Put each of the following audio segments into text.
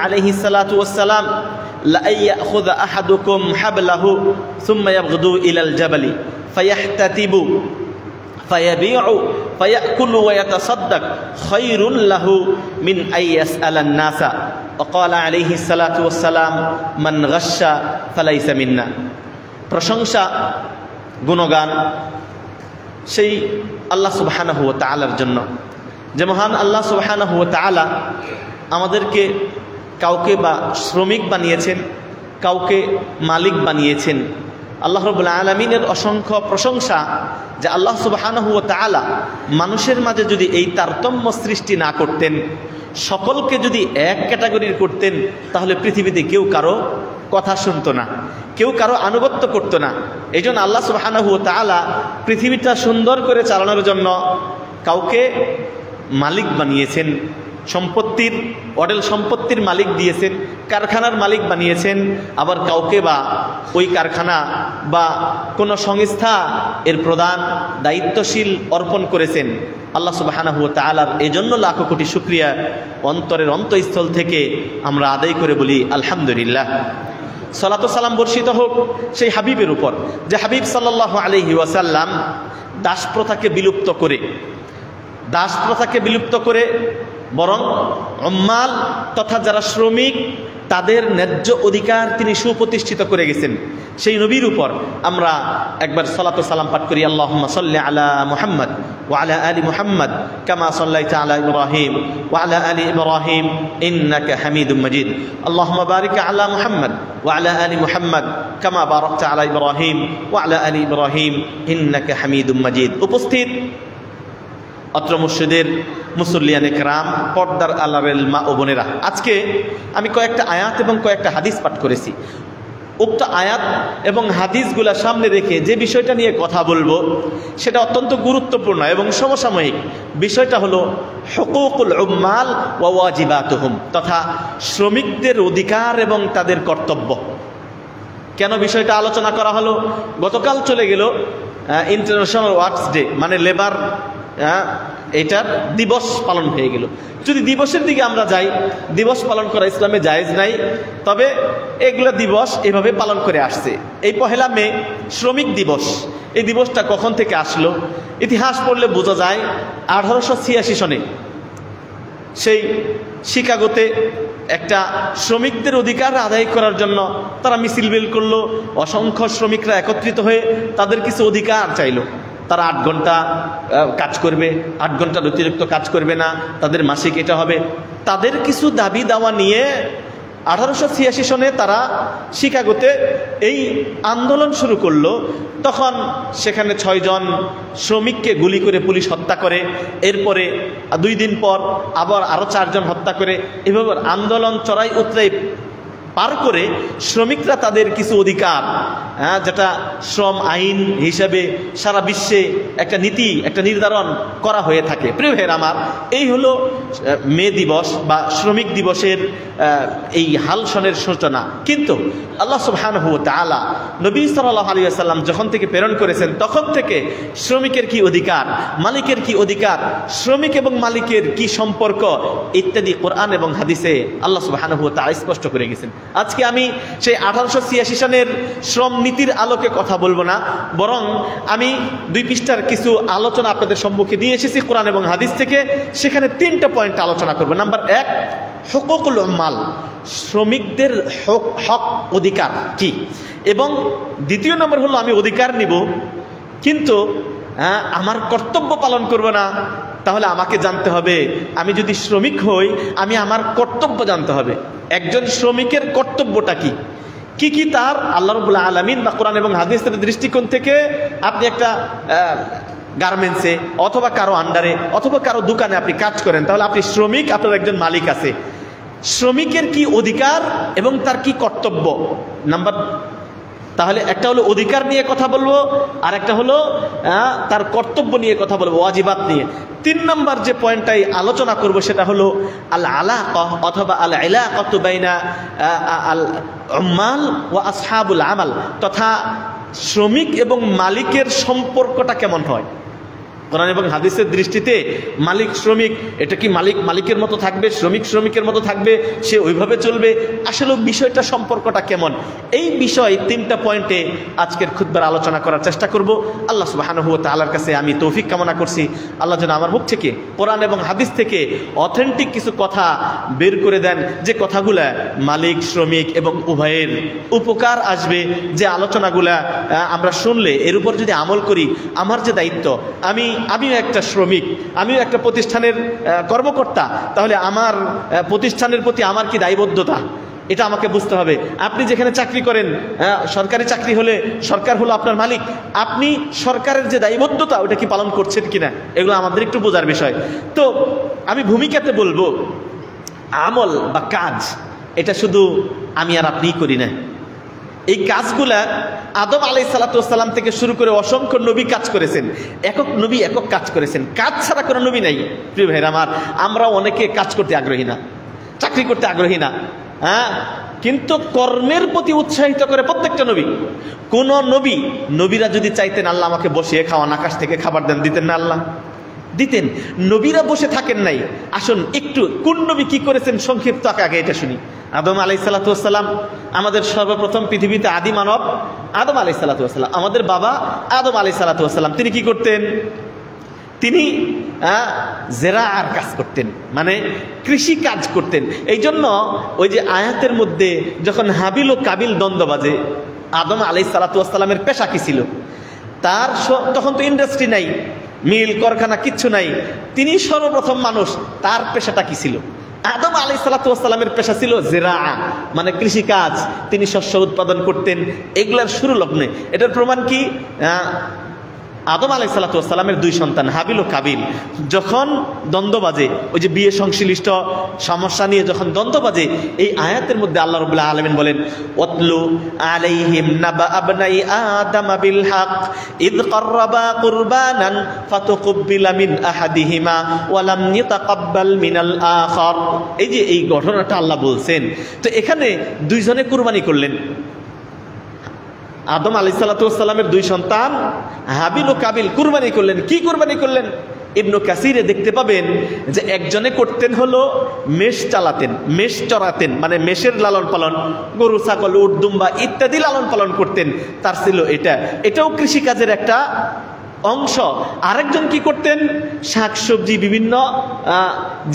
আলাইহিস সালাতু ওয়াস সালাম লা ইয়াখুযা আহাদুকুম হাবলাহু সুম্মা ইয়াবগদু ইলাল জাবালি ফায়াহতাতিবু ফায়াবিউ ফায়াকুলু ওয়া ইয়াতাসাদ্দাক খায়রুল লাহু মিন আইয়াসআলান নাসা ওয়া ক্বালা আলাইহিস সালাতু ওয়াস সালাম মান গাশশা ফালাইসা মিন্না। প্রশংসা গুণগান সেই আল্লাহ সুবহানাহু ওয়া তাআলার জন্য, যে মহান আল্লাহ সুবহানাহু ওয়া তাআলা আমাদেরকে কাউকে বা শ্রমিক বানিয়েছেন, কাউকে মালিক বানিয়েছেন। আল্লাহ রাব্বুল আলামিনের অসংখ্য প্রশংসা যে আল্লাহ সুবহানাহু ওয়া তাআলা মানুষের মাঝে যদি এই তারতম্য সৃষ্টি না করতেন, সকলকে যদি এক ক্যাটাগরির করতেন, তাহলে পৃথিবীতে কেউ কারো কথা শুনতো না, কেউ কারো আনুগত্য করতো না। এই জন্য আল্লাহ সুবহানাহু ওয়া তাআলা পৃথিবীটা সুন্দর করে চালানোর জন্য কাউকে মালিক বানিয়েছেন, সম্পত্তির অডেল সম্পত্তির মালিক দিয়েছেন, কারখানার মালিক বানিয়েছেন, আবার কাউকে বা ওই কারখানা বা কোনো সংস্থা এর প্রধান দায়িত্বশীল অর্পণ করেছেন। আল্লাহ সুবহানাহু ওয়া তাআলার এজন্য লাখো কোটি শুকরিয়া অন্তরের অন্তঃস্থল থেকে আমরা আদায় করে বলি আলহামদুলিল্লাহ। সালাত ও সালাম বর্ষিত হোক সেই হাবিবের উপর, যে হাবিব সাল্লাল্লাহু আলাইহি ওয়াসাল্লাম দাসপ্রথাকে বিলুপ্ত করে বরং উম্মাল তথা যারা শ্রমিক তাদের ন্যায্য অধিকার তিনি সুপ্রতিষ্ঠিত করে গেছেন। সেই নবীর উপর আমরা একবার সালাত ও সালাম পাঠ করি। আল্লাহুম্মা সাল্লি আলা মুহাম্মদ ওয়া আলা আলি মুহাম্মদ কামা সাল্লাইতা আলা ইব্রাহিম ওয়া আলা আলি ইব্রাহিম ইন্নাকা হামিদুম মাজিদ। আল্লাহুম্মা বারিক আলা মুহাম্মদ ওয়া আলা আলি মুহাম্মদ কামা বারাকতা আলা ইব্রাহিম ওয়া আলা আলি ইব্রাহিম ইন্নাকা হামিদুম মাজিদ। উপস্থিত অত্র মসজিদের মুসল্লিয়ানে কেরাম, পর্দার আলারের মা ও বোনেরা, আজকে আমি কয়েকটা আয়াত এবং কয়েকটা হাদিস পাঠ করেছি। উক্ত আয়াত এবং হাদিসগুলা সামনে রেখে যে বিষয়টা নিয়ে কথা বলবো সেটা অত্যন্ত গুরুত্বপূর্ণ এবং সমসাময়িক। বিষয়টা হলো হুকুকুল উম্মাল ওয়া ওয়াজিবাতুহুম, তথা শ্রমিকদের অধিকার এবং তাদের কর্তব্য। কেন বিষয়টা আলোচনা করা হলো? গতকাল চলে গেল ইন্টারন্যাশনাল ওয়ার্কস ডে, মানে লেবার এটার দিবস পালন হয়ে গেল। যদি দিবসের দিকে আমরা যাই, দিবস পালন করা ইসলামে জায়েজ নাই, তবে এগুলো দিবস এভাবে পালন করে আসছে। এই 1 মে শ্রমিক দিবস, এই দিবসটা কখন থেকে আসলো? ইতিহাস পড়লে বোঝা যায় 1886 সনে সেই শিকাগোতে একটা শ্রমিকদের অধিকার আদায় করার জন্য তারা মিছিল বের করলো। অসংখ্য শ্রমিকরা একত্রিত হয়ে তাদের কিছু অধিকার চাইল। তারা 8 ঘন্টা কাজ করবে, 8 ঘন্টার অতিরিক্ত কাজ করবে না, তাদের মাসিক এটা হবে। তাদের কিছু দাবি দাওয়া নিয়ে 1886 সনে তারা শিকাগোতে এই আন্দোলন শুরু করলো। তখন সেখানে 6 জন শ্রমিককে গুলি করে পুলিশ হত্যা করে। এরপরে 2 দিন পর আবার আরও 4 জন হত্যা করে। এভাবে আন্দোলন চড়াই উতরাই পার করে শ্রমিকরা তাদের কিছু অধিকার, যেটা শ্রম আইন হিসাবে সারা বিশ্বে একটা নীতি, একটা নির্ধারণ করা হয়ে থাকে। প্রিয় ভাইয়ের আমার, এই হলো মে দিবস বা শ্রমিক দিবসের এই হালসনের সূচনা। কিন্তু আল্লাহ সুবহানাহু ওয়া তাআলা নবী সাল্লাল্লাহু আলাইহি ওয়াসাল্লাম যখন থেকে প্রেরণ করেছেন, তখন থেকে শ্রমিকের কি অধিকার, মালিকের কি অধিকার, শ্রমিক এবং মালিকের কি সম্পর্ক ইত্যাদি কোরআন এবং হাদিসে আল্লাহ সুবহানাহু ওয়া তাআলা স্পষ্ট করে গেছেন। আজকে আমি সেই 1886 সনের শ্রম নীতির আলোকে কথা বলবো না, বরং আমি 2 পৃষ্ঠার কিছু আলোচনা আপনাদের সম্মুখে দিয়ে এসেছি কোরআন এবং হাদিস থেকে। সেখানে 3টা পয়েন্ট আলোচনা করব। নাম্বার 1, হুকুকুল উম্মাল, শ্রমিকদের হক অধিকার কি, এবং 2 নম্বর হলো আমি অধিকার নিব কিন্তু আমার কর্তব্য পালন করব না। তাহলে আমাকে জানতে হবে, আমি যদি শ্রমিক হই আমি আমার কর্তব্য জানতে হবে। একজন শ্রমিকের কর্তব্যটা কি কি তার আল্লাহ রাব্বুল আলামিন বা কোরআন এবং হাদিসের দৃষ্টিকোণ থেকে আপনি একটা গার্মেন্টসে অথবা কারো আন্ডারে অথবা কারো দোকানে আপনি কাজ করেন, তাহলে আপনি শ্রমিক, আপনার একজন মালিক আছে। শ্রমিকের কি অধিকার এবং তার কি কর্তব্য, তাহলে একটা হলো অধিকার নিয়ে কথা বলবো, আর একটা হলো তার কর্তব্য নিয়ে কথা বলবো, ওয়াজিবাত নিয়ে। 3 নম্বর যে পয়েন্টটাই আলোচনা করব সেটা হলো আল আলাকা অথবা আল ইলাকাতু বাইনা আল উম্মাল ওয়া আসহাবুল আমাল, তথা শ্রমিক এবং মালিকের সম্পর্কটা কেমন হয়। কোরআন এবং হাদিসের দৃষ্টিতে মালিক শ্রমিক, এটা কি মালিক মালিকের মতো থাকবে, শ্রমিক শ্রমিকের মতো থাকবে, সে ওইভাবে চলবে? আসলে বিষয়টা সম্পর্কটা কেমন, এই বিষয় 3টা পয়েন্টে আজকের খুতবার আলোচনা করার চেষ্টা করব। আল্লাহ সুবহানাহু ওয়া তাআলার কাছে আমি তৌফিক কামনা করছি, আল্লাহ যেন আমার মুখ থেকে কোরআন এবং হাদিস থেকে অথেন্টিক কিছু কথা বের করে দেন, যে কথাগুলা মালিক শ্রমিক এবং উভয়ের উপকার আসবে, যে আলোচনাগুলা আমরা শুনলে এর উপর যদি আমল করি, আমার যে দায়িত্ব, আমিও একটা শ্রমিক, আমিও একটা প্রতিষ্ঠানের কর্মকর্তা, তাহলে আমার প্রতিষ্ঠানের প্রতি আমার কি দায়বদ্ধতা, এটা আমাকে বুঝতে হবে। আপনি যেখানে চাকরি করেন, সরকারি চাকরি হলে সরকার হলো আপনার মালিক, আপনি সরকারের যে দায়বদ্ধতা ওটা কি পালন করছেন কিনা, এগুলো আমাদের একটু বোঝার বিষয়। তো আমি ভূমিকাতে বলবো, আমল বা কাজ এটা শুধু আমি আর আপনিই করি না। এই কাজগুলা আদম আলাইহিসসালাতু ওয়াসসালাম থেকে শুরু করে অসংখ্য নবী কাজ করেছেন, একক নবী একক কাজ করেছেন, কাজ ছাড়া কোনো নবী নাই। প্রিয় ভাইরা আমার, আমরা অনেকে কাজ করতে আগ্রহী না, চাকরি করতে আগ্রহী না, কিন্তু কর্মের প্রতি উৎসাহিত করে প্রত্যেকটা নবী। কোন নবীরা যদি চাইতেন আল্লাহ আমাকে বসিয়ে খাওয়ান, আকাশ থেকে খাবার দেন, দিতেন না? আল্লাহ দিতেন। নবীরা বসে থাকেন নাই। আসুন একটু কোন নবী কি করেছেন সংক্ষিপ্ত আগে এটা শুনি। আদম আলাইহিসসালাতু ওয়াসসালাম, আমাদের সর্বপ্রথম পৃথিবীতে আদি মানব আদম আলাইহিসসালাতু ওয়াসসালাম, আমাদের বাবা আদম আলাইহিসসালাতু ওয়াসসালাম। তিনি কি করতেন? তিনি জেরাআর কাজ করতেন, মানে কৃষি কাজ করতেন। এই জন্য ওই যে আয়াতের মধ্যে যখন হাবিল ও কাবিল দ্বন্দ্ব বাজে, আদম আলাইহিসসালাতু ওয়াসসালামের পেশা কি ছিল? তার তখন তো ইন্ডাস্ট্রি নাই, মিল কারখানা কিচ্ছু নাই, তিনি সর্বপ্রথম মানুষ, তার পেশাটা কি ছিল? আদম আলাইহিসসালাতু ওয়াসসালামের পেশা ছিল জেরাআ, মানে কৃষিকাজ। তিনি শস্য উৎপাদন করতেন, এগুলার শুরু লগ্নে। এটার প্রমাণ কি? আদম আলাইহিসসালাতু ওয়াসসালামের 2 সন্তান হাবিল ও কাবিল যখন দ্বন্দ্ব বাজে, ওই যে বিয়ে সংশ্লিষ্ট সমস্যা নিয়ে যখন দ্বন্দ্ব বাজে, এই আয়াতের মধ্যে আল্লাহ রাব্বুল আলামিন বলেন, ওয়াতলু আলাইহিম নাবা আবনাই আদম বিল হক ইদ ক্বাররাবা কুরবানান ফাতুকবিলা মিন আহাদিহিমা ওয়া লাম ইয়াতাকাব্বাল মিনাল আখার। এই যে এই ঘটনাটা আল্লাহ বলছেন, তো এখানে 2 জনে কুরবানি করলেন। আদম আলাইহিসসালাতু ওয়াসসালামের 2 সন্তান হাবিল ও কাবিল কুরবানি করলেন। কি কুরবানি করলেন? ইবনে কাসিরে দেখতে পাবেন যে একজনে করতেন হলো মেষ চালাতেন, মেষ চড়াতেন, মানে মেষের লালন পালন, গরু ছাগল উট দুম্বা ইত্যাদি লালন পালন করতেন, তার ছিল এটাও কৃষিকাজের একটা অংশ। আরেকজন কি করতেন? শাকসবজি বিভিন্ন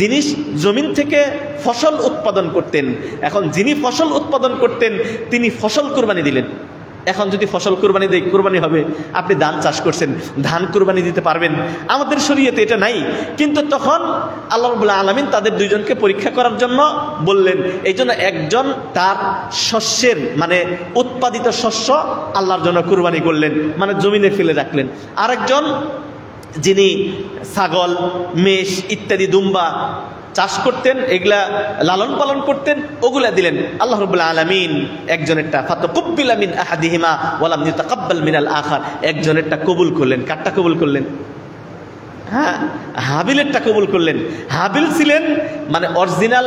জিনিস জমিন থেকে ফসল উৎপাদন করতেন। এখন যিনি ফসল উৎপাদন করতেন তিনি ফসল কুরবানি দিলেন। এখন যদি ফসল কুরবানি দেয়, কুরবানি হবে। আপনি ধান চাষ করছেন, ধান কুরবানি দিতে পারবেন? আমাদের শরীয়তে এটা নাই, কিন্তু তখন আল্লাহ রাব্বুল আলামিন তাদের 2 জনকে পরীক্ষা করার জন্য বললেন। এই জন্য একজন তার শস্যের মানে উৎপাদিত শস্য আল্লাহর জন্য কুরবানি করলেন, মানে জমিনে ফেলে রাখলেন। আরেকজন যিনি ছাগল মেষ ইত্যাদি দুম্বা চাষ করতেন, এগুলা লালন পালন করতেন, ওগুলা দিলেন। আল্লাহ রাব্বুল আলামিন একজনেরটা ফাতাকুব্বিলা মিন আহাদিহিমা ওয়া লাম ইউতাকাব্বাল মিনাল আখার, একজনেরটা কবুল করলেন। কারটা কবুল করলেন? হাবিলেরটা কবুল করলেন। হাবিল ছিলেন মানে অরিজিনাল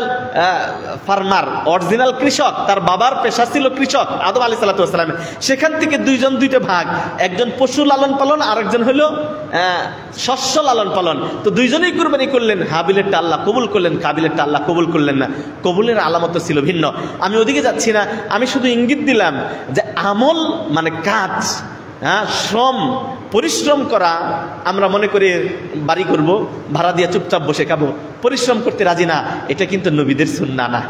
ফার্মার, অরিজিনাল কৃষক, তার বাবার পেশা ছিল কৃষক আদম আলাইহিসসালাতু ওয়াসসালাম। সেখান থেকে 2 জন 2টা ভাগ, একজন পশু লালন পালন, আরেকজন হলো শস্য লালন পালন। তো 2 জনেই কুরবানি করলেন। হাবিলেরটা আল্লাহ কবুল করলেন, কাবিলেরটা আল্লাহ কবুল করলেন না। কবুলের আলামত ছিল ভিন্ন। আমি ওদিকে যাচ্ছি না, আমি শুধু ইঙ্গিত দিলাম যে আমল মানে কাজ, শ্রম পরিশ্রম করা। আমরা মনে করি বাড়ি করব, ভাড়া দিয়ে চুপচাপ বসে খাবো, পরিশ্রম করতে রাজি না। এটা কিন্তু নবীদের সুন্নাহ না।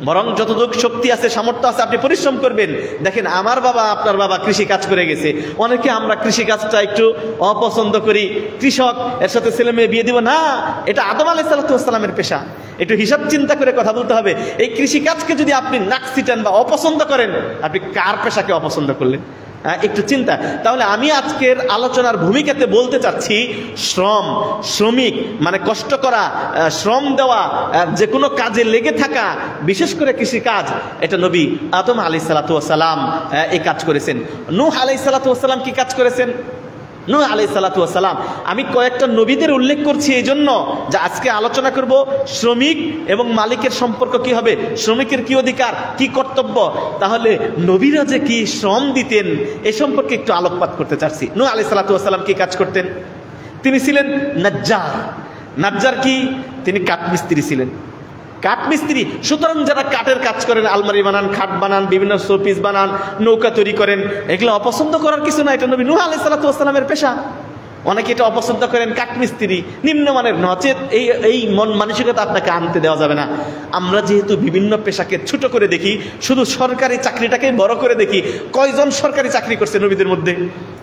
বরং যতটুকু শক্তি আছে সামর্থ্য আছে আপনি পরিশ্রম করবেন। দেখেন আমার বাবা আপনার বাবা কৃষি কাজ করে গেছে। অনেকে আমরা কৃষি কাজটা একটু অপছন্দ করি, কৃষক এর সাথে ছেলে মেয়ে বিয়ে দিব না। এটা আদম আলাইহিসসালাতু ওয়াসসালামের পেশা। একটু হিসাব চিন্তা করে কথা বলতে হবে। এই কৃষি কাজকে যদি আপনি নাক ছিটান বা অপছন্দ করেন, আপনি কার পেশাকে অপছন্দ করলেন? একটু চিন্তা। তাহলে আমি আজকের আলোচনার ভূমিকাতে বলতে চাচ্ছি, শ্রমিক মানে কষ্ট করা, শ্রম দেওয়া, যে কোনো কাজে লেগে থাকা, বিশেষ করে কৃষি কাজ, এটা নবী আদম আলাইহিসসালাতু ওয়াসসালাম এই কাজ করেছেন। নূহ আলাইহিসসালাতু ওয়াসসালাম কি কাজ করেছেন? নূহ আলাইহিসসালাতু ওয়াসসালাম। আমি কয়েকটা নবীদের উল্লেখ করছি এই জন্য যে আজকে আলোচনা করব শ্রমিক এবং মালিকের সম্পর্ক কি হবে, শ্রমিকের কি অধিকার, কি কর্তব্য। তাহলে নবীরা যে কি শ্রম দিতেন এ সম্পর্কে একটু আলোকপাত করতে চাচ্ছি। নূহ আলাইহিসসালাতু ওয়াসসালাম কি কাজ করতেন? তিনি ছিলেন নাজ্জার। নাজ্জার কি? তিনি কাঠমিস্ত্রি ছিলেন, কাঠমিস্ত্রি। সুতরাং যারা কাঠের কাজ করেন, আলমারি বানান, খাট বানান, বিভিন্ন শোপিস বানান, নৌকা তৈরি করেন, এগুলো অপছন্দ করার কিছু না। এটা নবী নূহ আলাইহিস সালাতু ওয়াস সালামের পেশা। অনেকে এটা অপছন্দ করেন, কাঠমিস্ত্রি নিম্নমানের, নচেত এই মন মানসিকতা আপনাকে আনতে দেওয়া যাবে না। আমরা যেহেতু বিভিন্ন পেশাকে ছোট করে দেখি, শুধু সরকারি চাকরিটাকে বড় করে দেখি। কয়জন সরকারি চাকরি করছে নবীদের মধ্যে?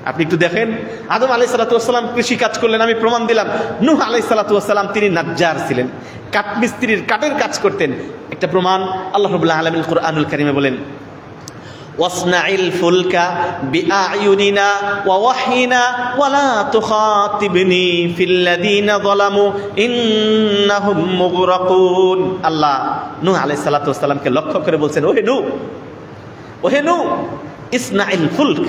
আপনি একটু দেখেন। আদম আলাইহিস সালাতু ওয়াস সালাম কৃষি কাজ করলেন, আমি প্রমাণ দিলাম। নূহ আলাইহিস সালাতু ওয়াস সালাম তিনি নাজ্জার ছিলেন, কাঠমিস্ত্রির কাঠের কাজ করতেন। একটা প্রমাণ আল্লাহ রাব্বুল আলামিন কুরআনুল কারীমে বলেন, ওয়াসনাইল ফুলকা বিআয়ুনিনা ওয়া ওয়াহিনা ওয়ালা তুখাতিবনি ফিল্লাযিনা যালামু ইন্নাহুম মুগরাকুন। আল্লাহ নূহ আলাইহিস সালাতু ওয়াস সালামকে লক্ষ্য করে বলছেন, ওহে নূহ, ইসনাইল ফুলক,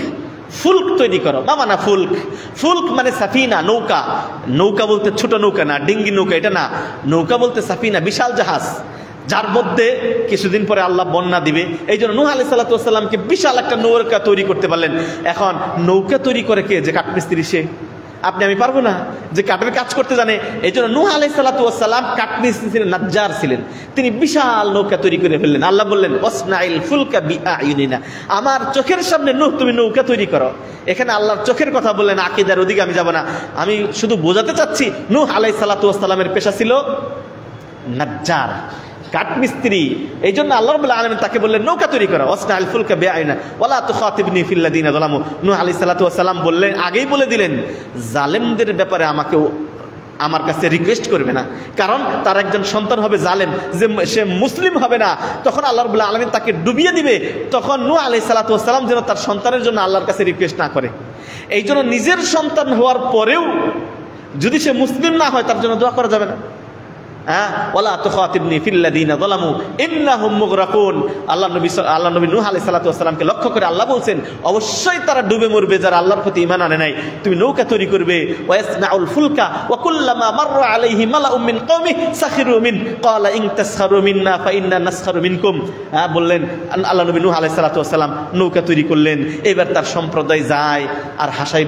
ফুলক তৈরি করো। মানা ফুলক, ফুলক মানে সাফিনা, নৌকা। নৌকা বলতে ছোট নৌকা না, ডিঙ্গি নৌকা, এটা না। নৌকা বলতে সাফিনা, বিশাল জাহাজ, যার মধ্যে কিছুদিন পরে আল্লাহ বন্যা দিবে। এই জন্য নূহ আলাইহিস সালাতু ওয়াস সালামকে বিশাল একটা নৌকা তৈরি করতে পারলেন। এখন নৌকা তৈরি করে কে? যে কাঠমিস্ত্রি, সে। আপনি আমি পারবো না, যে কাঠের কাজ করতে জানে। এই জন্য নূহ আলাইহিস সালাতু ওয়াস সালাম কাঠমিস্ত্রি ছিলেন, নাজ্জার ছিলেন। তিনি বিশাল নৌকা তৈরি করে ফেললেন। আল্লাহ বললেন, ওয়াসনাইল ফুলকা বিআয়ুনিনা, আমার চোখের সামনে নূহ তুমি নৌকা তৈরি করো। এখানে আল্লাহর চোখের কথা বললেন, আকীদার ওদিকে আমি যাব না। আমি শুধু বোঝাতে চাচ্ছি, নূহ আলাইহিস সালাতু ওয়াস সালামের পেশা ছিল নাজ্জার, কাঠমিস্ত্রি। এই জন্য আল্লাহ রাব্বুল আলামিন তাকে বললেন নৌকা তৈরি করো। ওয়াসনাইল ফুলকা বিআয়ুনিনা ওয়ালা তুখাতিবনি ফিল্লাযিনা যালামু। নূহ আলাইহিস সালাতু ওয়াস সালাম বললেন, আগেই বলে দিলেন, জালেমদের ব্যাপারে আমার কাছে রিকোয়েস্ট করবে না, কারণ তার একজন সন্তান হবে জালেম, যে সে মুসলিম হবে না, তখন আল্লাহ রাব্বুল আলামিন তাকে ডুবিয়ে দিবে। তখন নূহ আলাইহিস সালাতু ওয়াস সালাম যেন তার সন্তানের জন্য আল্লাহর কাছে রিকোয়েস্ট না করে। এই জন্য নিজের সন্তান হওয়ার পরেও যদি সে মুসলিম না হয়, তার জন্য দোয়া করা যাবে না। ওয়ালা তুখাতিবনি ফিল্লাযিনা যালামু ইন্নাহুম মুগরাকুন। আল্লাহ নবী নূহ আলাইহিস সালাতু ওয়াস সালামকে লক্ষ্য করে আল্লাহ বলছেন, অবশ্যই তারা ডুবে মরবে যারা আল্লাহর প্রতি ঈমান আনে নাই। তুমি নৌকা তৈরি করবে। ওয়াসনাউল ফুলকা ওয়া কুল্লামা মাররা আলাইহি মালাউম মিন কওমি সাখিরু মিন ক্বালা ইন তাসখারু মিন্না ফাইন্না নাসখারু মিনকুম। বললেন আল্লাহ নবী নূহ আলাইহিস সালাতু ওয়াস সালাম নৌকা তৈরি করলেন। এবার তার সম্প্রদায় যায় আর হাসায়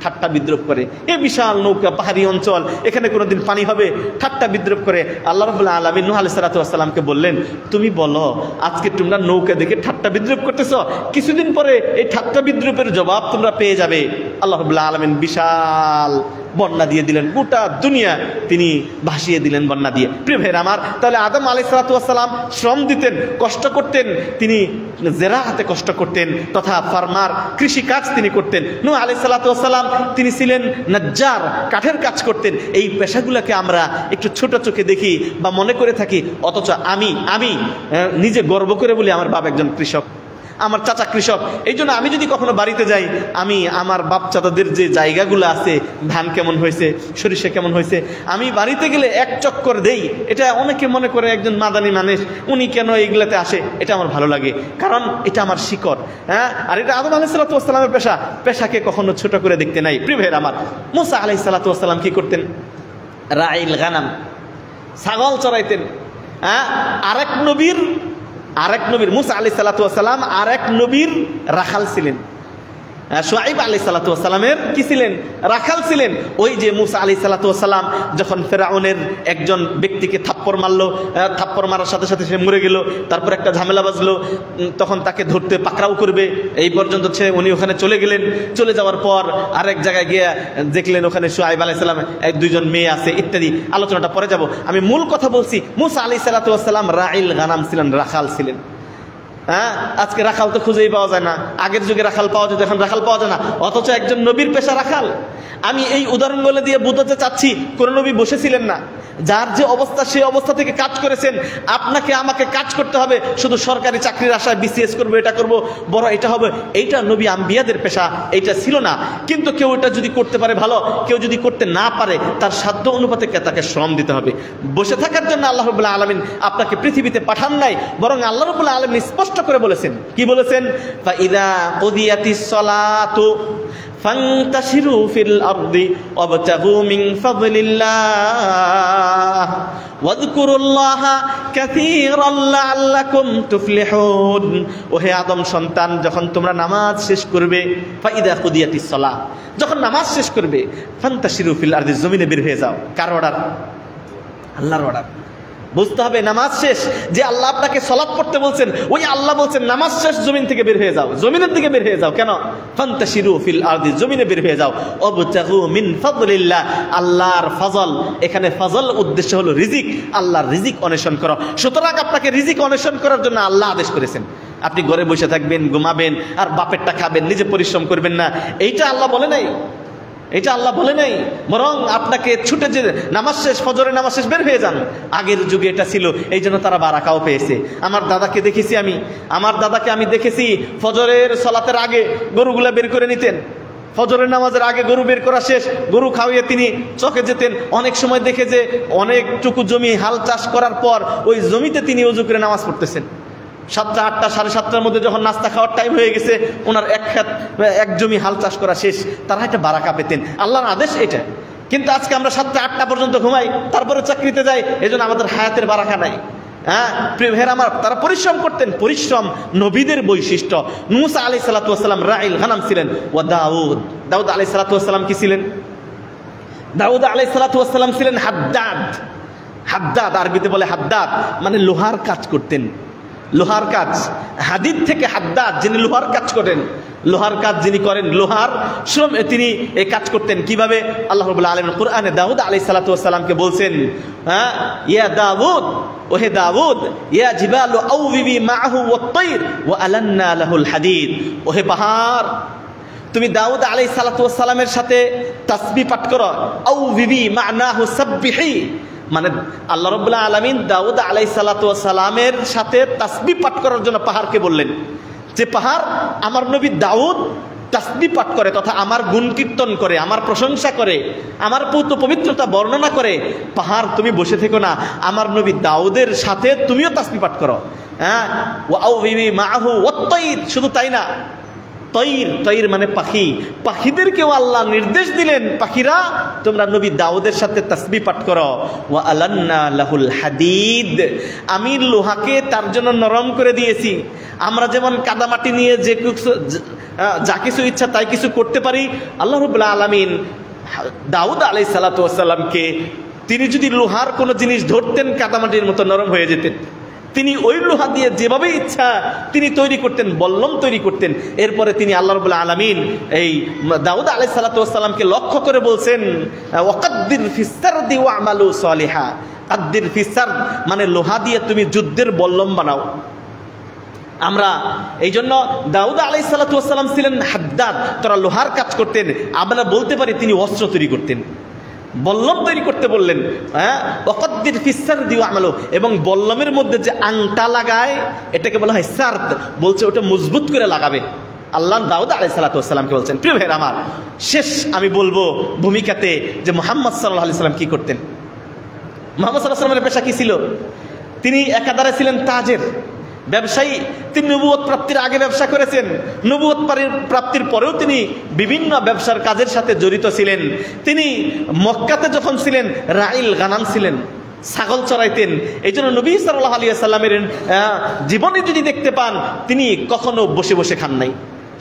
ঠাট্টা বিদ্রুপ করে। এই বিশাল নৌকা, পাহাড়ি অঞ্চল, এখানে কোনোদিন পানি হবে? ঠাট্টা বিদ্রুপ করে আল্লাহ রাব্বুল আলামিন নূহ আলাইহিস সালাতু ওয়াস সালামকে বললেন, তুমি বলো, আজকে তোমরা নৌকা দেখে ঠাট্টা বিদ্রুপ করতেছ, কিছুদিন পরে এই ঠাট্টা বিদ্রুপের জবাব তোমরা পেয়ে যাবে। আল্লাহ রাব্বুল আলামিন বিশাল বন্যা দিয়ে দিলেন, গোটা দুনিয়া তিনি ভাসিয়ে দিলেন বন্যা দিয়ে। প্রিয় ভাইরা আমার, তাহলে আদম আলাইহিস সালাতু ওয়াস সালাম শ্রম দিতেন, কষ্ট করতেন, তিনি জেরাহাতে কষ্ট করতেন, তথা ফার্মার কৃষি কাজ তিনি করতেন। নূহ আলাইহিস সালাতু ওয়াস সালাম তিনি ছিলেন নাজ্জার, কাঠের কাজ করতেন। এই পেশাগুলোকে আমরা একটু ছোট চোখে দেখি বা মনে করে থাকি, অথচ আমি নিজে গর্ব করে বলি, আমার বাবা একজন কৃষক, আমার চাচা কৃষক। এই জন্য আমি যদি কখনো বাড়িতে যাই, আমি আমার বাপ চাচাদের যে জায়গাগুলো আছে, ধান কেমন হয়েছে, সরিষা কেমন হয়েছে, আমি বাড়িতে গেলে এক চক্কর দেই। এটা অনেকে মনে করে একজন মাদানী মানুষ, উনি কেন এইগুলাতে আসে, এটা আমার ভালো লাগে, কারণ এটা আমার শিকড়। আর এটা আদম আলাইহিস সালাতু ওয়াস সালামের পেশাকে কখনো ছোট করে দেখতে নাই। প্রিয় ভাইরা আমার, মূসা আলাইহিস সালাতু ওয়াস সালাম কি করতেন? রাইল গানাম, ছাগল চড়াইতেন। আরেক নবীর মূসা আলাইহিস সালাতু ওয়াস সালাম আরেক নবীর রাখাল ছিলেন। শুআইব আলাইহিস সালাতু ওয়াস সালামের কি ছিলেন? রাখাল ছিলেন। ওই যে মূসা আলাইহিস সালাতু ওয়াস সালাম যখন ফেরাউনের একজন ব্যক্তিকে থাপ্পড় মারলো, থাপ্পড় মারার সাথে সাথে সে মরে গেল, তারপর একটা ঝামেলা বাজলো, তখন তাকে ধরতে পাকড়াও করবে, এই পর্যন্ত উনি ওখানে চলে গেলেন। চলে যাওয়ার পর আরেক জায়গায় গিয়ে দেখলেন ওখানে শুআইব আলাইহিস সালাম দুইজন মেয়ে আছে ইত্যাদি। আলোচনাটা পরে যাব। আমি মূল কথা বলছি, মূসা আলাইহিস সালাতু ওয়াস সালাম রাইল গানাম ছিলেন, রাখাল ছিলেন। আজকে রাখাল তো খুঁজেই পাওয়া যায় না। আগের যুগে রাখাল পাওয়া যেত, এখন রাখাল পাওয়া যায় না, অথচ একজন নবীর পেশা রাখাল। আমি এই উদাহরণগুলো দিয়ে বোঝাতে চাচ্ছি, কোন নবী বসেছিলেন না, যার যে অবস্থা সেই অবস্থা থেকে কাজ করেছেন। আপনাকে আমাকে কাজ করতে হবে, শুধু সরকারি চাকরির আশায় বিসিএস করবো, এটা করব, বড় এটা হবে, এইটা নবী আম্বিয়াদের পেশা এইটা ছিল না। কিন্তু কেউ এটা যদি করতে পারে ভালো, কেউ যদি করতে না পারে, তার সাধ্য অনুপাতে তাকে শ্রম দিতে হবে। বসে থাকার জন্য আল্লাহ রাব্বুল আলামিন আপনাকে পৃথিবীতে পাঠান নাই, বরং আল্লাহ রাব্বুল আলামিন স্পষ্ট করে বলেছেন, কি বলেছেন? ফাইদা কুদিয়াতিস সালাতু ফান্তাশিরু ফিল আরদি ওয়াবতাগু মিন ফাদলিল্লাহ ওয়াযকুরুল্লাহা কাসীরান লাআল্লাকুম তুফলিহুন। ওহে আদম সন্তান, যখন তোমরা নামাজ শেষ করবে, ফাইদা কুদিয়াতিস সালাহ, যখন নামাজ শেষ করবে, ফান্তাশিরু ফিল আরদি, জমিনে বের হয়ে যাও। কার অর্ডার? আল্লাহর অর্ডার। বুঝতে হবে নামাজ শেষ, যে আল্লাহ আপনাকে সালাত পড়তে বলছেন, ওই আল্লাহ বলছেন নামাজ শেষ, জমিন থেকে বের হয়ে যাও, জমিনের দিকে বের হয়ে যাও। কেন? ফান্তাশিরু ফিল আরদি, জমিনে বের হয়ে যাও। ওয়াবতাগু মিন ফাদলিল্লাহ, আল্লাহর ফজল। এখানে ফজল উদ্দেশ্য হলো রিজিক, আল্লাহর রিজিক অন্বেষণ করো। সুতরাং আপনাকে রিজিক অন্বেষণ করার জন্য আল্লাহ আদেশ করেছেন। আপনি ঘরে বসে থাকবেন, ঘুমাবেন, আর বাপেরটা খাবেন, নিজে পরিশ্রম করবেন না, এইটা আল্লাহ বলে নাই। এটা আল্লাহ বলে নাই, বরং আপনাকে ছুটে যে নামাজ শেষ, ফজরের নামাজ শেষ, বের হয়ে যান। আগের যুগে এটা ছিল, এই জন্য তারা বারাকাও পেয়েছে। আমার দাদাকে দেখেছি আমি দেখেছি ফজরের সালাতের আগে গরুগুলা বের করে নিতেন। ফজরের নামাজের আগে গরু বের করা শেষ, গরু খাওয়িয়ে তিনি চকে যেতেন। অনেক সময় দেখে যে অনেকটুকু জমি হাল চাষ করার পর ওই জমিতে তিনি ওযু করে নামাজ পড়তেছেন। 7টা 8টা 7:30টার মধ্যে যখন নাস্তা খাওয়ার টাইম হয়ে গেছে, ওনার এক জমি হাল চাষ করা শেষ, তারা একটা বারাকা পেতেন। আল্লাহর আদেশ এটা। কিন্তু আজকে আমরা 7টা 8টা পর্যন্ত ঘুমাই, তারপরে চাকরিতে যাই, এজন্য আমাদের হায়াতের বারাকা নাই। প্রিয় ভাইরা আমার, তারা পরিশ্রম করতেন। পরিশ্রম নবীদের বৈশিষ্ট্য। মুসা আলাইহিস সালাতু ওয়াস সালাম রাইল গানাম ছিলেন। ওয়া দাউদ আলাইহিস সালাতু ওয়াস সালাম কি ছিলেন? দাউদ আলাইহিস সালাতু ওয়াস সালাম ছিলেন হাদ্দাদ। আরবিতে বলে হাদ্দাদ, মানে লোহার কাজ করতেন। লোহার কাজ, হাদিদ থেকে হাদ্দাদ, যিনি লোহার কাজ করেন, লোহার কাজ যিনি করেন, লোহার শ্রম, তিনি এই কাজ করতেন। কিভাবে? আল্লাহ রাব্বুল আলামিন কুরআনে দাউদ আলাইহিস সালাতু ওয়াস সালামকে বলছেন, ইয়া দাউদ, ওহে দাউদ, ইয়া জিবালু আউবিবি মাআহু ওয়াত-তায়র ওয়া আলান্না লাহুল হাদিদ। ওহে পাহাড়, তুমি দাউদ আলাইহিস সালাতু ওয়াস সালামের সাথে তাসবিহ পাঠ করো। আউবিবি মা'নাহু সাব্বিহি, মানে আল্লাহ রাব্বুল আলামিন দাউদ আলাইহিস সালাতু ওয়াস সালামের সাথে তাসবিহ পাঠ করার জন্য পাহাড়কে বললেন যে পাহাড়, আমার নবী দাউদ তাসবিহ পাঠ করে তথা আমার গুণ কীর্তন করে, আমার প্রশংসা করে, আমার পবিত্রতা বর্ণনা করে। পাহাড়, তুমি বসে থেকো না, আমার নবী দাউদের সাথে তুমিও তাসবিহ পাঠ করো। ওয়া আউবিবি মাআহু ওয়াত-তায়র, শুধু তাই না, তৈর মানে পাখি, পাখিদেরকেও আল্লাহ নির্দেশ দিলেন, পাখিরা তোমরা নবী দাউদের সাথে তাসবিহ পাঠ করো। ওয়া আলান্না লাহুল হাদিদ, আমি লোহাকে তার জন্য নরম করে দিয়েছি। আমরা যেমন কাদামাটি নিয়ে যা কিছু ইচ্ছা তাই কিছু করতে পারি, আল্লাহ রাব্বুল আলামিন দাউদ আলাইহিস সালাতু ওয়াস সালামকে, তিনি যদি লোহার কোনো জিনিস ধরতেন, কাদামাটির মতো নরম হয়ে যেতেন। তিনি ওই লোহা দিয়ে যেভাবে ইচ্ছা তিনি তৈরি করতেন, বল্লম তৈরি করতেন। এরপরে তিনি আল্লাহ রাব্বুল আলামিন এই দাউদ আলাইহিস সালাতু ওয়াস সালামকে লক্ষ্য করে বলছেন, ওয়াকাদ্দির ফিস সারদি ওয়া'মালু সলিহা। কাদ্দির ফিস সারদ মানে লোহা দিয়ে তুমি যুদ্ধের বল্লম বানাও। আমরা এই জন্য দাউদ আলাইহিস সালাতু ওয়াস সালাম ছিলেন হাদ্দাদ, তারা লোহার কাজ করতেন। আমরা বলতে পারি তিনি অস্ত্র তৈরি করতেন, বল্লম তৈরি করতে বললেন। ওয়াকাদ্দির ফিস সারদি ওয়া'মালু, এবং বল্লমের মধ্যে যে আংটা লাগায় এটাকে বলা হয় সারদ, বলছে ওটা মজবুত করে লাগাবে। আল্লাহ দাউদ আলাইহিস সালাতু ওয়াস সালামকে বলছেন। প্রিয় ভাইরা আমার, শেষ আমি বলবো ভূমিকাতে যে মুহাম্মদ সাল্লাল্লাহু আলাইহি সাল্লাম কি করতেন। মুহাম্মদ সাল্লাল্লাহু আলাইহি সাল্লামের পেশা কি ছিল? তিনি একাধারে ছিলেন তাজের ব্যবসায়ী। তিনি নবুয়ত প্রাপ্তির আগে ব্যবসা করেছেন, নবুয়ত প্রাপ্তির পরেও তিনি বিভিন্ন ব্যবসার কাজের সাথে জড়িত ছিলেন। তিনি মক্কাতে যখন ছিলেন রাইল গানাম ছিলেন, ছাগল চড়াইতেন। এই জন্য নবী সাল্লাল্লাহু আলাইহি ওয়াসাল্লামের জীবনে যদি দেখতে পান, তিনি কখনো বসে বসে খান নাই,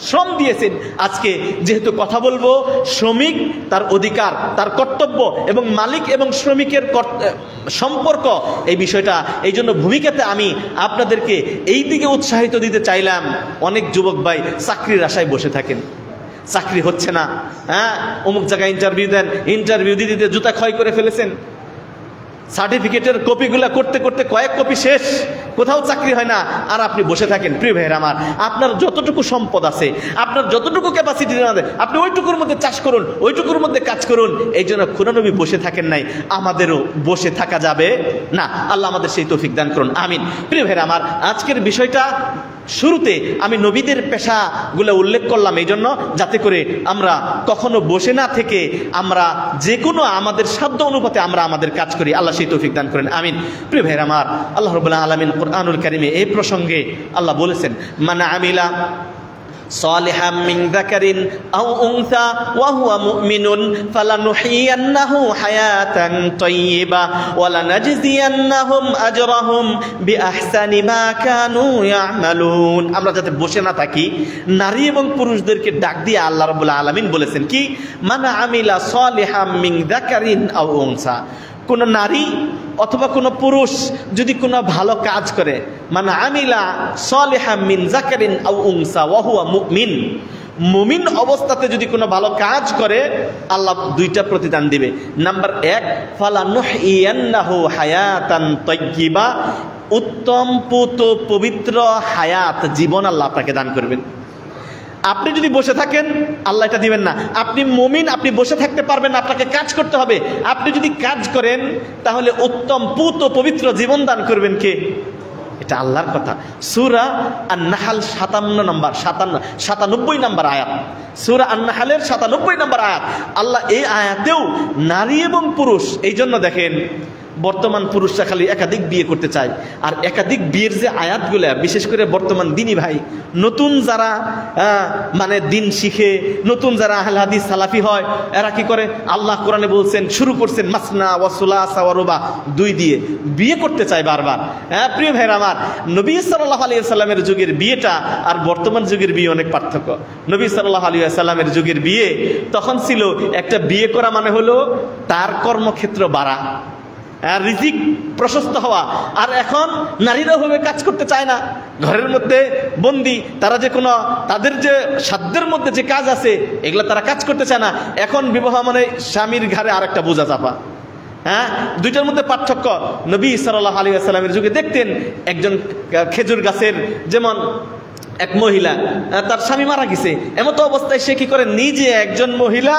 শ্রম দিয়েছেন। আজকে যেহেতু কথা বলবো শ্রমিক, তার অধিকার, তার কর্তব্য এবং মালিক এবং শ্রমিকের সম্পর্ক, এই বিষয়টা, এই জন্য ভূমিকাতে আমি আপনাদেরকে এই দিকে উৎসাহিত দিতে চাইলাম। অনেক যুবক ভাই চাকরির আশায় বসে থাকেন, চাকরি হচ্ছে না, অমুক জায়গায় ইন্টারভিউ দেন, ইন্টারভিউ দিতে দিতে জুতা ক্ষয় করে ফেলেছেন, সার্টিফিকেটের কপিগুলো করতে করতে কয়েক কপি শেষ, কোথাও চাকরি হয় না, আর আপনি বসে থাকেন। প্রিয় ভাইয়ের আমার, আপনার যতটুকু সম্পদ আছে, আপনার যতটুকু ক্যাপাসিটি আছে, আপনি ওইটুকুর মধ্যে চাষ করুন, ওইটুকুর মধ্যে কাজ করুন। এই জন্য খুদা নবী বসে থাকেন নাই, আমাদেরও বসে থাকা যাবে না। আল্লাহ আমাদের সেই তৌফিক দান করুন, আমিন। প্রিয় ভাইয়ের আমার, আজকের বিষয়টা শুরুতে আমি নবীদের পেশাগুলো উল্লেখ করলাম এই জন্য, যাতে করে আমরা কখনো বসে না থেকে আমরা যে কোনো আমাদের সাধ্য অনুপাতে আমরা আমাদের কাজ করি। আল্লাহ সেই তৌফিক দান করেন, আমিন। প্রিয় ভাইয়ের আমার, আল্লাহ রাব্বুল আলামিন কুরআনুল কারীমে এই প্রসঙ্গে আল্লাহ বলেছেন, মান আমিলা صالحا من ذكر أو أنثى وهو مؤمن فلنحيينه حياة طيبة ولنجزينهم أجرهم بأحسن ما كانوا يعملون। আমরা যাতে বসে না থাকি, নারী এবং পুরুষদেরকে ডাক দিয়ে আল্লাহ রাব্বুল আলামিন বলেছেন কি, মান আমিলা সালিহাম মিন যাকারিন আও উনসা, কোন নারী অথবা কোন পুরুষ যদি কোনো ভালো কাজ করে, মানে আমিলা সালিহাম মিন যাকারিন আও উনসা ওয়া হুয়া মুমিন, মুমিন অবস্থাতে যদি কোনো ভালো কাজ করে আল্লাহ দুইটা প্রতিদান দিবে। নাম্বার 1, ফালানুহইয়ান্নাহু হায়াতান তাইয়্যিবা, উত্তম পুত পবিত্র হায়াত, জীবন আল্লাহ আপনাকে দান করবেন। আপনি যদি বসে থাকেন আল্লাহ এটা দিবেন না। আপনি মুমিন, আপনি বসে থাকতে পারবেন না, আপনাকে কাজ করতে হবে। আপনি যদি কাজ করেন তাহলে উত্তম পুত পবিত্র জীবন দান করবেন কে? এটা আল্লাহর কথা। সূরা আন-নাহল 97 নম্বর আয়াত, সূরা আন-নাহলের 97 নম্বর আয়াত। আল্লাহ এই আয়াতেও নারী এবং পুরুষ, এই জন্য দেখেন বর্তমান পুরুষরা খালি একাধিক বিয়ে করতে চায়। আর একাধিক বিয়ের যে আয়াতগুলো, বিশেষ করে বর্তমান দিনী ভাই, নতুন যারা মানে দিন শিখে, নতুন যারা আহলে হাদিস সালাফি হয়, এরা কি করে, আল্লাহ কোরআনে বলছেন, শুরু করছেন মাসনা ওয়া সুলাসা ওয়া রুবা, 2 দিয়ে বিয়ে করতে চায় বারবার। হ্যাঁ প্রিয় ভাইরা আমার, নবী সাল্লাল্লাহু আলাইহি ওয়াসাল্লামের যুগের বিয়েটা আর বর্তমান যুগের বিয়ে অনেক পার্থক্য। নবী সাল্লাল্লাহু আলাইহি ওয়াসাল্লামের যুগের বিয়ে তখন ছিল একটা বিয়ে করা মানে হলো তার কর্মক্ষেত্র বাড়া, রিজিক প্রশস্ত হওয়া। আর এখন নারীরা ভাবে কাজ করতে চায় না, ঘরের মধ্যে বন্দি, তারা যে কোনো তাদের যে সাধ্যের মধ্যে যে কাজ আছে এগুলা তারা কাজ করতে চায় না। এখন বিবাহ মানে স্বামীর ঘাড়ে আরেকটা বোঝা চাপা। হ্যাঁ, দুইটার মধ্যে পার্থক্য। নবী সাল্লাল্লাহু আলাইহি ওয়াসাল্লামের যুগে দেখতেন একজন খেজুর গাছের, যেমন এক মহিলা, তার স্বামী মারা গেছে, এমত অবস্থায় সে কি করে, নিজে একজন মহিলা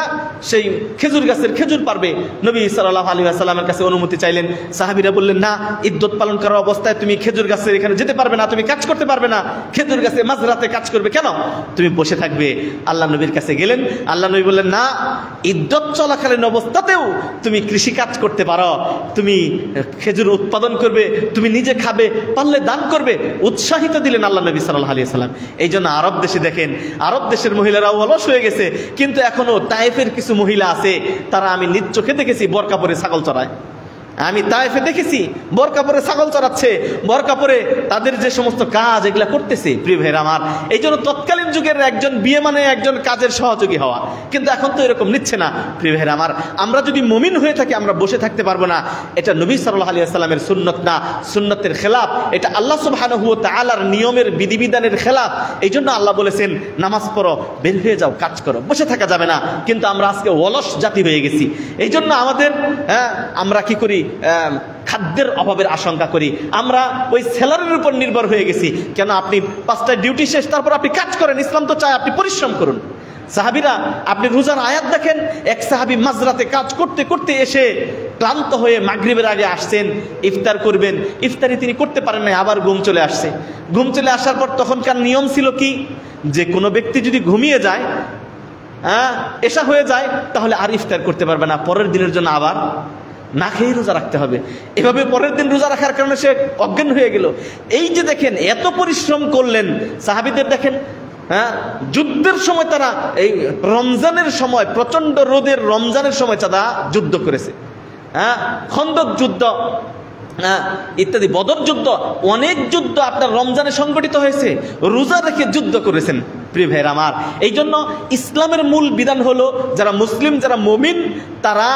সেই খেজুর গাছের খেজুর পারবে। নবী সাল্লাল্লাহু আলাইহি ওয়াসাল্লামের কাছে অনুমতি চাইলেন, সাহাবীরা বললেন না, ইদ্যত পালন করার অবস্থায় তুমি খেজুর গাছের এখানে যেতে পারবে না, তুমি কাজ করতে পারবে না, খেজুর গাছে মাঝরাতে কাজ করবে কেন, তুমি বসে থাকবে। আল্লাহ নবীর কাছে গেলেন, আল্লাহ নবী বললেন না, ইদ্যত চলাকালীন অবস্থাতেও তুমি কৃষি কাজ করতে পারো, তুমি খেজুর উৎপাদন করবে, তুমি নিজে খাবে, পারলে দান করবে, উৎসাহিত দিলেন আল্লাহ নবী সাল্লাল্লাহু আলাইহি ওয়াসাল্লাম। এই জন্য আরব দেশে দেখেন, আরব দেশের মহিলারাও অলস হয়ে গেছে, কিন্তু এখনো তায়েফের কিছু মহিলা আছে, তারা আমি নিজ চোখে দেখেছি বোরকা পরে ছাগল চড়ায়। আমি তায়েফে দেখেছি বোরকা পরে ছাগল চড়াচ্ছে, বোরকা পরে তাদের যে সমস্ত কাজ এগুলা করতেছে। প্রিয় ভাইরা আমার, এই জন্য তৎকালীন যুগের একজন বিয়ে মানে একজন কাজের সহযোগী হওয়া, কিন্তু এখন তো এরকম নিচ্ছে না। প্রিয় ভাইরা আমার, আমরা যদি মুমিন হয়ে থাকি আমরা বসে থাকতে পারবো না। এটা নবী সাল্লাল্লাহু আলাইহি ওয়াসাল্লামের সুন্নত না, সুন্নতের খেলাফ, এটা আল্লাহ সুবহানাহু ওয়া তাআলার নিয়মের বিধিবিধানের খেলাফ। এই জন্য আল্লাহ বলেছেন নামাজ পড়ো, বের হয়ে যাও, কাজ করো, বসে থাকা যাবে না। কিন্তু আমরা আজকে অলস জাতি হয়ে গেছি। এই জন্য আমাদের আমরা কি করি, খাদ্যের অভাবের আশঙ্কা করি, আমরা ওই স্যালারির উপর নির্ভর হয়ে গেছি। কেন, আপনি 5টায় ডিউটি শেষ, তারপর আপনি কাজ করেন। ইসলাম তো চায় আপনি পরিশ্রম করুন। সাহাবীরা, আপনি রোজার আয়াত দেখেন, এক সাহাবী মাঝরাতে কাজ করতে করতে এসে ক্লান্ত হয়ে মাগরিবের আগে আসছেন, ইফতার করবেন, ইফতারি তিনি করতে পারেন না, আবার ঘুম চলে আসছে। ঘুম চলে আসার পর তখনকার নিয়ম ছিল কি, যে কোনো ব্যক্তি যদি ঘুমিয়ে যায়, এশা হয়ে যায়, তাহলে আর ইফতার করতে পারবে না, পরের দিনের জন্য আবার না খেয়ে রোজা রাখতে হবে। এভাবে পরের দিন রোজা রাখার কারণে সে অজ্ঞান হয়ে গেল। এই যে দেখেন এত পরিশ্রম করলেন সাহাবীদের, দেখেন যুদ্ধের সময় তারা এই রমজানের সময়, প্রচন্ড রোদের রমজানের সময় তারা যুদ্ধ করেছে, খন্দক যুদ্ধ ইত্যাদি, বদর যুদ্ধ, অনেক যুদ্ধ আপনার রমজানে সংগঠিত হয়েছে, রোজা রেখে যুদ্ধ করেছেন। প্রিয় ভাইরা আমার, এই জন্য ইসলামের মূল বিধান হলো যারা মুসলিম, যারা মুমিন, তারা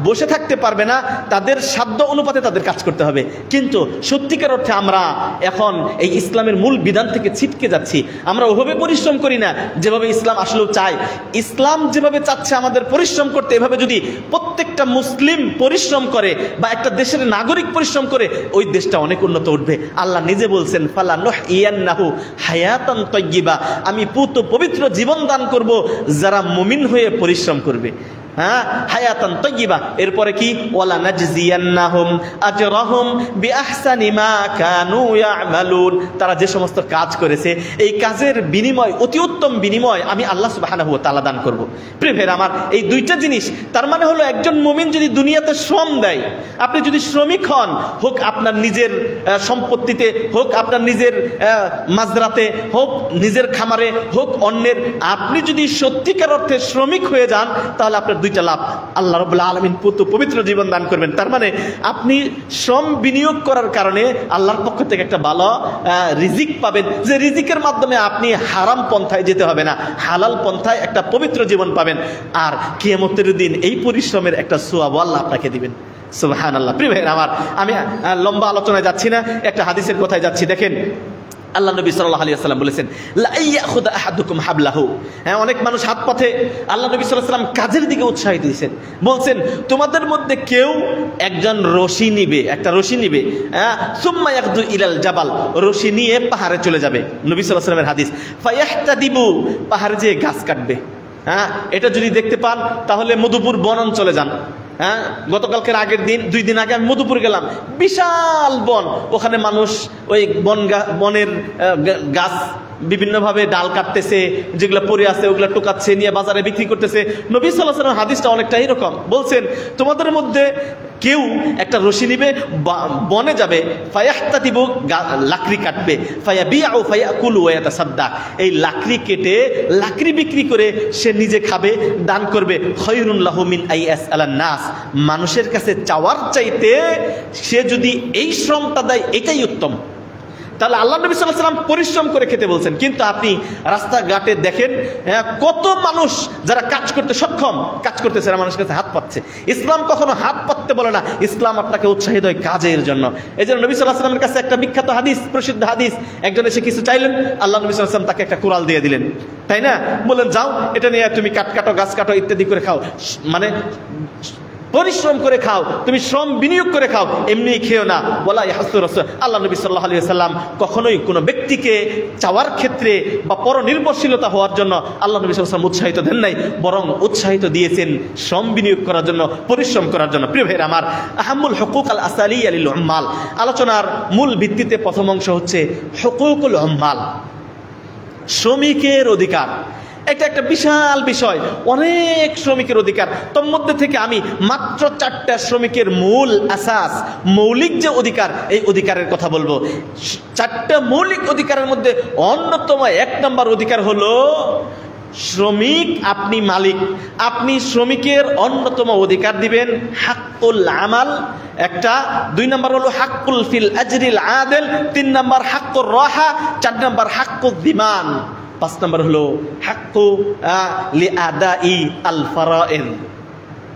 বসে থাকতে পারবে না, তাদের সাধ্য অনুপাতে তাদের কাজ করতে হবে। কিন্তু সত্যিকার অর্থে আমরা এখন এই ইসলামের মূল বিধান থেকে ছিটকে যাচ্ছি। আমরা ওভাবে পরিশ্রম করি না যেভাবে ইসলাম আসলেও চায়। ইসলাম যেভাবে চাচ্ছে আমাদের পরিশ্রম করতে, এভাবে যদি প্রত্যেকটা মুসলিম পরিশ্রম করে বা একটা দেশের নাগরিক পরিশ্রম করে, ওই দেশটা অনেক উন্নত উঠবে। আল্লাহ নিজে বলছেন, ফালানুহইয়ান্নাহু হায়াতান তাইয়্যিবা, আমি পুত পবিত্র জীবন দান করব যারা মুমিন হয়ে পরিশ্রম করবে। হ্যাঁ, হায়াতান তাইয়্যিবা। এরপরে কি, ওয়ালা নাজজিয়ান্নাহুম আজরাহুম বিআহসানি মা কানু ইয়ামালুন। তারা যে সমস্ত কাজ করেছে এই কাজের বিনিময়, অতি উত্তম বিনিময় আমি আল্লাহ সুবহানাহু ওয়া তাআলা দান করব। প্রিয় ভাইরা আমার, এই দুইটা জিনিস, তার মানে হলো একজন মুমিন যদি দুনিয়াতে শ্রম দেয়, আপনি যদি শ্রমিক হন, হোক আপনার নিজের সম্পত্তিতে, হোক আপনার নিজের মাজরাতে, হোক নিজের খামারে, হোক অন্যের, আপনি যদি সত্যিকার অর্থে শ্রমিক হয়ে যান, তাহলে আপনার দুইটা লাভ, আল্লাহ রাব্বুল আলামিন পবিত্র জীবন দান করবেন। তার মানে আপনি শ্রম বিনিয়োগ করার কারণে আল্লাহর পক্ষ থেকে একটা ভালো রিজিক পাবেন, যে রিজিকের মাধ্যমে আপনি হারাম পন্থায় যেতে হবে না, হালাল পন্থায় একটা পবিত্র জীবন পাবেন। আর কিয়ামতের দিন এই পরিশ্রমের একটা সওয়াব আল্লাহ আপনাকে দিবেন। সুবহানাল্লাহ। প্রিয় ভাইরা আমার, আমি লম্বা আলোচনায় যাচ্ছি না, একটা হাদিসের কথায় যাচ্ছি। দেখেন, আল্লাহ নবী সাল্লাল্লাহু আলাইহি ওয়াসাল্লাম বলেছেন, লা ইয়াখুযা আহাদুকুম হাবলাহু। হ্যাঁ, অনেক মানুষ হাত পথে, আল্লাহ নবী সাল্লাল্লাহু আলাইহি ওয়াসাল্লাম কাজের দিকে উৎসাহিত দিয়েছেন, বলছেন তোমাদের মধ্যে কেউ একজন রশি নিবে, একটা রশি নিবে, হ্যাঁ, সুম্মা ইয়াগদু ইলাল জাবাল, রশি নিয়ে পাহাড়ে চলে যাবে। নবী সাল্লাল্লাহু আলাইহি ওয়াসাল্লামের হাদিস, ফায়াহতাদিবু, পাহাড়ে যেয়ে গাছ কাটবে। হ্যাঁ, এটা যদি দেখতে পান তাহলে মধুপুর বনাঞ্চলে যান। হ্যাঁ, গতকালকের আগের দিন, 2 দিন আগে আমি মধুপুর গেলাম, বিশাল বন, ওখানে মানুষ ওই বনের গাছ বিভিন্নভাবে ডাল কাটতেছে, যেগুলো পড়ে আছে ওগুলো টোকাচ্ছে, নিয়ে বাজারে বিক্রি করতেছে। নবী সাল্লাল্লাহু আলাইহি ওয়াসাল্লাম হাদিসটা অনেকটা এরকম বলছেন, তোমাদের মধ্যে কেউ একটা রশি নিবে, বনে যাবে, ফায়াহতাতিবু, লাকড়ি কাটবে, ফায়াবিউ ফায়াকুলু ওয়া ইয়াতাসাদ্দাক, এই লাকড়ি কেটে লাকড়ি বিক্রি করে সে নিজে খাবে, দান করবে। খায়রুন লাহু মিন আইয়াসআলান নাস, মানুষের কাছে চাওয়ার চাইতে সে যদি এই শ্রমটা দেয় এটাই উত্তম। তাহলে আল্লাহ নবী সাল্লাল্লাহু আলাইহি ওয়াসাল্লাম পরিশ্রম করে খেতে বলছেন, কিন্তু আপনি রাস্তাঘাটে দেখেন কত মানুষ যারা কাজ করতে সক্ষম, কাজ করতেছে না, মানুষের কাছে হাত পাচ্ছে। ইসলাম কখনো হাত পাততে বলে না, ইসলাম আপনাকে উৎসাহিত হয় কাজের জন্য। এই জন্য নবী সাল্লাল্লাহু আলাইহি ওয়াসাল্লামের কাছে একটা বিখ্যাত হাদিস, প্রসিদ্ধ হাদিস, একজন এসে কিছু চাইলেন, আল্লাহ নবী সাল্লাল্লাহু আলাইহি ওয়াসাল্লাম তাকে একটা কুড়াল দিয়ে দিলেন, তাই না? বললেন যাও এটা নিয়ে তুমি কাটো, গাছ কাটো, ইত্যাদি করে খাও, মানে পরিশ্রম করে খাও, তুমি শ্রম বিনিয়োগ করে খাও, এমনি খেও না। ওয়ালা ইয়াহসু রাসূল, আল্লাহ নবী সাল্লাল্লাহু আলাইহি ওয়াসাল্লাম কখনোই কোনো ব্যক্তিকে চাওয়ার ক্ষেত্রে বা পরনির্ভরশীলতা হওয়ার জন্য আল্লাহ নবী সাল্লাল্লাহু আলাইহি ওয়াসাল্লাম উৎসাহিত দেন নাই, বরং উৎসাহিত দিয়েছেন শ্রম বিনিয়োগ করার জন্য, পরিশ্রম করার জন্য। প্রিয় ভাইরা আমার, আহাম্মুল হুকুক আল আসালিয়া লিল উম্মাল, আলোচনার মূল ভিত্তিতে প্রথম অংশ হচ্ছে হুকুকুল উম্মাল, শ্রমিকের অধিকার। এটা একটা বিশাল বিষয়, অনেক শ্রমিকের অধিকার। তোর মধ্যে থেকে আমি মাত্র 4টা শ্রমিকের মূল আসাস, মৌলিক যে অধিকার, এই অধিকারের কথা বলবো। 4টা মৌলিক অধিকারের মধ্যে অন্যতম 1 নম্বর অধিকার হলো শ্রমিক, আপনি মালিক, আপনি শ্রমিকের অন্যতম অধিকার দিবেন হাক্কুল আমাল একটা, 2 নম্বর হলো হাক্কুল ফিল আজরিল আদিল, 3 নম্বর হাক্কুর রাহা, 4 নম্বর হাক্কুদ দিমান, 5 নম্বর হলো হাক্কু লিআদাই আল ফারাইদ।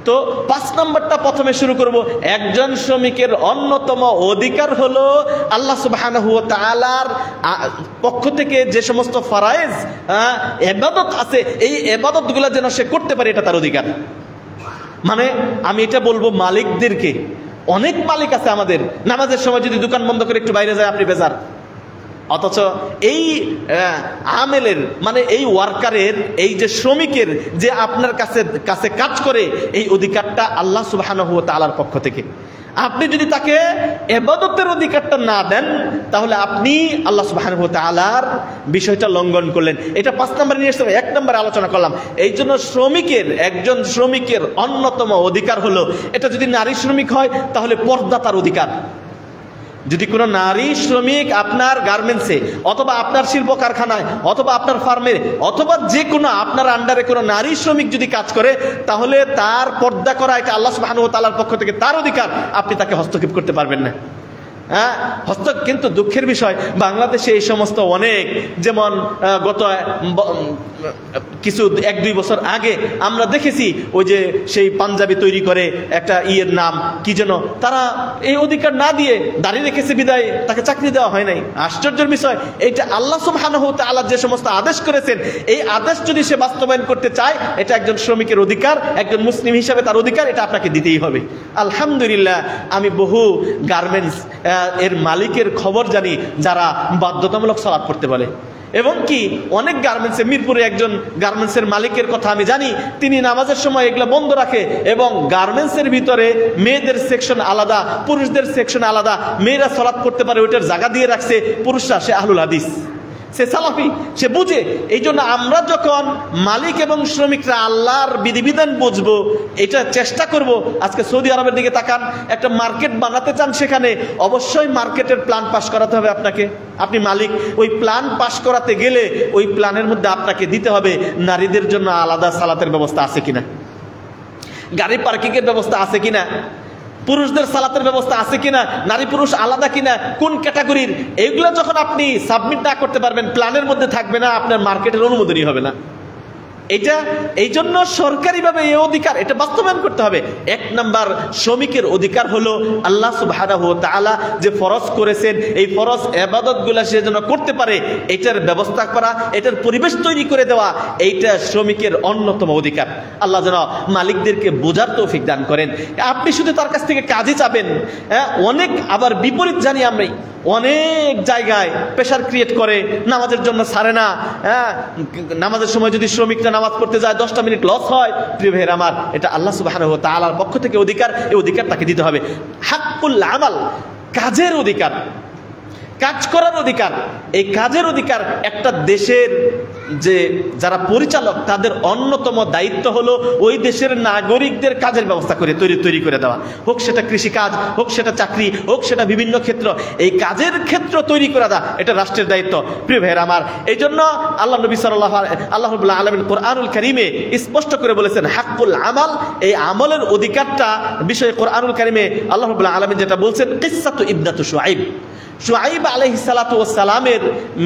তো 5 নম্বরটা প্রথমে শুরু করব। একজন শ্রমিকের অন্যতম অধিকার হলো আল্লাহ সুবহানাহু ওয়া তাআলার পক্ষ থেকে যে সমস্ত ফরজ ইবাদত আছে, এই ইবাদতগুলো যেন সে করতে পারে, এটা তার অধিকার। মানে আমি এটা বলবো মালিকদেরকে, অনেক মালিক আছে আমাদের, নামাজের সময় যদি দোকান বন্ধ করে একটু বাইরে যায় আপনি বেজার, অথচ এই আমেলের মানে এই ওয়ার্কারের, এই যে শ্রমিকের যে আপনার কাছে কাজ করে, এই অধিকারটা আল্লাহ সুবহানাহু ওয়া তাআলার পক্ষ থেকে। আপনি যদি তাকে ইবাদতের অধিকারটা না দেন, তাহলে আপনি আল্লাহ সুবহানাহু ওয়া তাআলার বিষয়টা লঙ্ঘন করলেন। এটা 5 নম্বরে নিয়ে এসে 1 নম্বরে আলোচনা করলাম। এই জন্য একজন শ্রমিকের অন্যতম অধিকার হলো, এটা যদি নারী শ্রমিক হয় তাহলে পর্দা তার অধিকার। যদি কোনো নারী শ্রমিক আপনার গার্মেন্টসে অথবা আপনার শিল্প কারখানায় অথবা আপনার ফার্মে অথবা যে কোনো আপনার আন্ডারে কোনো নারী শ্রমিক যদি কাজ করে, তাহলে তার পর্দা করা এটা আল্লাহ সুবহানাহু ওয়া তাআলার পক্ষ থেকে তার অধিকার, আপনি তাকে হস্তক্ষেপ করতে পারবেন না। হ্যাঁ, কিন্তু দুঃখের বিষয় বাংলাদেশে এই সমস্ত অনেক, যেমন গত কিছু 1-2 বছর আগে আমরা দেখেছি ওই যে সেই পাঞ্জাবি তৈরি করে একটা নাম কি যেন, তারা এই অধিকার না দিয়ে দাঁড়িয়ে রেখেছে বিদায় তাকে চাকরি দেওয়া হয় নাই। আশ্চর্যের বিষয়, এইটা আল্লাহ সুবহানাহু ওয়া তাআলা যে সমস্ত আদেশ করেছেন, এই আদেশ যদি সে বাস্তবায়ন করতে চায়, এটা একজন শ্রমিকের অধিকার, একজন মুসলিম হিসাবে তার অধিকার, এটা আপনাকে দিতেই হবে। আলহামদুলিল্লাহ, আমি বহু গার্মেন্টস এর মালিকের খবর জানি যারা বাধ্যতামূলক সালাত পড়তে বলে। এবং কি অনেক গার্মেন্টসে, মিরপুরে একজন গার্মেন্টসের মালিকের কথা আমি জানি, তিনি নামাজের সময় এগুলো বন্ধ রাখে এবং গার্মেন্টসের ভিতরে মেয়েদের সেকশন আলাদা, পুরুষদের সেকশন আলাদা, মেয়েরা সালাত করতে পারে ওইটার জায়গা দিয়ে রাখছে, পুরুষরা, সে আহলুল হাদিস, সে সালাফি, সে বুঝে। এই জন্য আমরা যখন মালিক এবং শ্রমিকরা আল্লাহর বিধিবিধান বুঝবো, এটা চেষ্টা করব। আজকে সৌদি আরবের দিকে তাকান, একটা মার্কেট বানাতে চান, সেখানে অবশ্যই মার্কেটের প্ল্যান পাস করাতে হবে আপনাকে, আপনি মালিক। ওই প্ল্যান পাস করাতে গেলে ওই প্ল্যানের মধ্যে আপনাকে দিতে হবে নারীদের জন্য আলাদা সালাতের ব্যবস্থা আছে কিনা, গাড়ি পার্কিংয়ের ব্যবস্থা আছে কিনা, পুরুষদের সালাতের ব্যবস্থা আছে কিনা, নারী পুরুষ আলাদা কিনা, কোন ক্যাটাগরির, এগুলো যখন আপনি সাবমিট না করতে পারবেন, প্ল্যানের মধ্যে থাকবে না, আপনার মার্কেটের অনুমোদনই হবে না। এটা এই জন্য সরকারিভাবে এই অধিকার এটা বাস্তবায়ন করতে হবে। এক নাম্বার শ্রমিকের অধিকার হলো আল্লাহ সুবহানাহু ওয়া তাআলা যে ফরজ করেছেন, এই ফরজ ইবাদতগুলো সে যেন করতে পারে, এটার ব্যবস্থা করা, এটার পরিবেশ তৈরি করে দেওয়া, এইটা শ্রমিকের অন্যতম অধিকার। আল্লাহ যেন মালিকদেরকে বোঝার তৌফিক দান করেন। আপনি শুধু তার কাছ থেকে কাজই চাবেন, অনেক আবার বিপরীত জানি আমরা, অনেক জায়গায় প্রেশার ক্রিয়েট করে, নামাজের জন্য ছাড়ে না। নামাজের সময় যদি শ্রমিকরা নামাজ পড়তে যায় 10টা মিনিট লস হয়। প্রিয় ভাইয়ের আমার, এটা আল্লাহ সুবহানাহু ওয়া তাআলার পক্ষ থেকে অধিকার, এই অধিকার তাকে দিতে হবে। হাক্কুল আমাল, কাজের অধিকার, কাজ করার অধিকার। এই কাজের অধিকার একটা দেশের যে যারা পরিচালক, তাদের অন্যতম দায়িত্ব হলো ওই দেশের নাগরিকদের কাজের ব্যবস্থা করে তৈরি করে দেওয়া, হোক সেটা কৃষিকাজ, হোক সেটা চাকরি, হোক সেটা বিভিন্ন ক্ষেত্র, এই কাজের ক্ষেত্র তৈরি করে দেওয়া এটা রাষ্ট্রের দায়িত্ব। প্রিয় ভাইয়ের আমার, এই জন্য আল্লাহ নবী সাল্লাল্লাহু আল্লাহ রাব্বুল আলামিন কোরআনুল কারীমে স্পষ্ট করে বলেছেন হাক্কুল আমাল, এই আমলের অধিকারটা বিষয়ে কোরআনুল কারীমে আল্লাহ রাব্বুল আলামিন যেটা বলছেন, কিসসাতু ইবনাতু শুআইব। শুআইব আলাইহিস সালাতু ওয়াস সালামের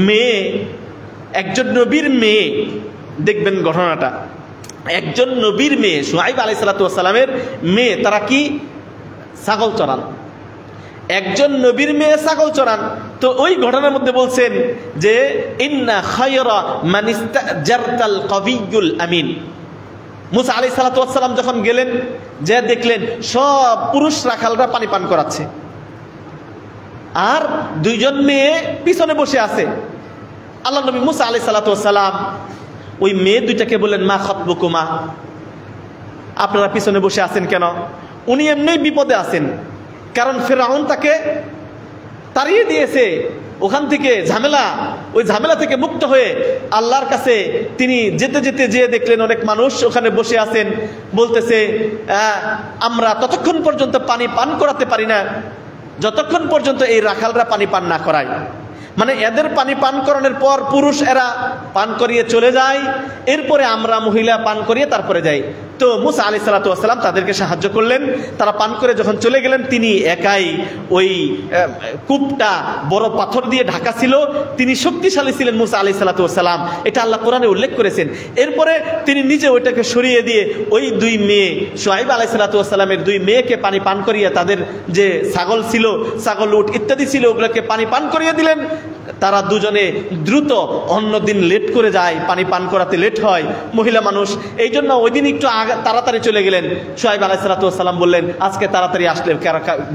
মেয়ে, একজন নবীর মেয়ে, দেখবেন ঘটনাটা, একজন নবীর মেয়ে শুআইব আলাইহিস সালাতু ওয়াস সালামের মেয়ে, তারা কি ছাগল চরান, একজন নবীর মেয়ে ছাগল চরান। তো ওই ঘটনার মধ্যে বলছেন যে ইন্না খায়রা মান ইস্তাজারতাল কবিয়ুল আমিন। মুসা আলাইহিস সালাতু ওয়াস সালাম যখন গেলেন, যে দেখলেন সব পুরুষ রাখালরা পানি পান করাচ্ছে, আর দুইজন মেয়ে পিছনে বসে আছে। আল্লাহ নবী মুসা আলাইহিস সালাতু ওয়াস সালাম ওই মেয়ে দুইটাকে বললেন, মা খাতবুকুমা, আপনারা পিছনে বসে আছেন কেন? উনি এমনিই বিপদে আছেন, কারণ ফিরআউন তাকে তাড়িয়ে দিয়েছে ওখান থেকে, ঝামেলা, ওই ঝামেলা থেকে মুক্ত হয়ে আল্লাহর কাছে তিনি যেতে যেতে যেয়ে দেখলেন অনেক মানুষ ওখানে বসে আছেন, বলতেছে আমরা ততক্ষণ পর্যন্ত পানি পান করাতে পারি না যতক্ষণ পর্যন্ত এই রাখালরা পানি পান না করায়। মানে এদের পানি পান করানোর পর পুরুষ এরা পান করিয়ে চলে যায়, এরপরে আমরা মহিলা পান করিয়ে তারপরে যাই। তো মুসা আলাইহিস সালাতু ওয়াস সালাম তাদেরকে সাহায্য করলেন। তারা পান করে যখন চলে গেলেন, তিনি একাই, ওই কূপটা বড় পাথর দিয়ে ঢাকা ছিল, তিনি শক্তিশালী ছিলেন মুসা আলাইহিস সালাতু ওয়াস সালাম, এটা আল্লাহ কোরআনে উল্লেখ করেছেন। এরপরে তিনি নিজে ওইটাকে সরিয়ে দিয়ে ওই দুই মেয়ে, শুআইব আলাইহিস সালাতু ওয়াস সালামের দুই মেয়েকে পানি পান করিয়ে, তাদের যে ছাগল ছিল, ছাগল উট ইত্যাদি ছিল, ওগুলোকে পানি পান করিয়ে দিলেন। তারা দুজনে দ্রুত, অন্যদিন লেট করে যায়, পানি পান করাতে লেট হয়, মহিলা মানুষ, এই জন্য ওই দিন একটু তাড়াতাড়ি চলে গেলেন। শুআইব আলাইহিস সালাতু ওয়াস সালাম বললেন, আজকে তাড়াতাড়ি আসলে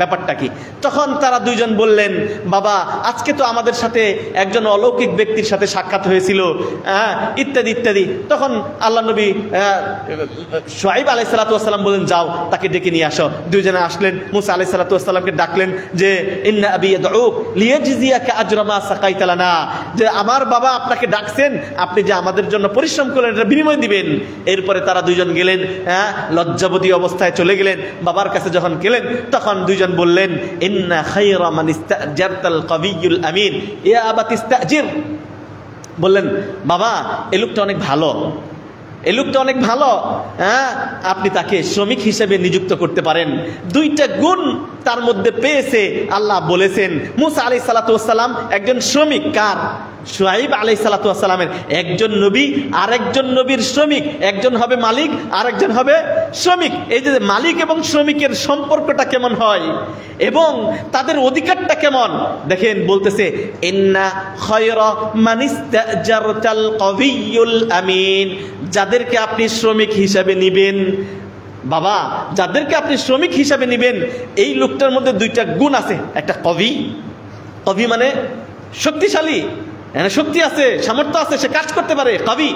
ব্যাপারটা কি? তখন তারা দুইজন বললেন, বাবা আজকে তো আমাদের সাথে একজন অলৌকিক ব্যক্তির সাথে সাক্ষাৎ হয়েছিল, ইত্যাদি ইত্যাদি। তখন আল্লাহ নবী শুআইব আলাইহিস সালাতু ওয়াস সালাম বললেন, যাও তাকে ডেকে নিয়ে আসো। দুইজনে আসলেন, মুসা আলাইহিস সালাতু ওয়াস সালামকে ডাকলেন যে ইন্না আবি ইয়াদউক লিয়াজজিয়াকা আজরা মা সাকাইতা লানা, যে আমার বাবা আপনাকে ডাকছেন, আপনি যে আমাদের জন্য পরিশ্রম করলেন এটা বিনিময় দিবেন। এরপরে তারা দুইজন গেলেন, লজ্জাবতী অবস্থায় চলে গেলেন। বাবার কাছে যখন গেলেন, তখন দুইজন বললেন, ইন্না খায়রা মান ইস্তাজারতাল কবিয়ুল আমিন ইয়া আবাতি ইস্তাজির। বললেন, বাবা এই লোকটা অনেক ভালো, এই লোকটা অনেক ভালো, আপনি তাকে শ্রমিক হিসেবে নিযুক্ত করতে পারেন। দুইটা গুণ তার মধ্যে পেয়েছে। আল্লাহ বলেছেন মুসা আলাইহিস সালাতু ওয়াস সালাম একজন শ্রমিক, কার? শুআইব আলাইহিস সালাতু ওয়াস সালামের। একজন নবী আর একজন নবীর শ্রমিক, একজন হবে মালিক আর একজন হবে শ্রমিক। এই যে মালিক এবং শ্রমিকের সম্পর্কটা কেমন হয় এবং তাদের অধিকারটা কেমন, দেখেন বলতেছে ইন্না খায়রা মান ইস্তাজারতাল কবিয়ুল আমিন, যাদেরকে আপনি শ্রমিক হিসাবে নিবেন, বাবা যাদেরকে আপনি শ্রমিক হিসাবে নিবেন, এই লোকটার মধ্যে দুইটা গুণ আছে। একটা কবি, কবি মানে শক্তিশালী, শক্তি আছে, সামর্থ্য আছে, সে কাজ করতে পারে, কবি।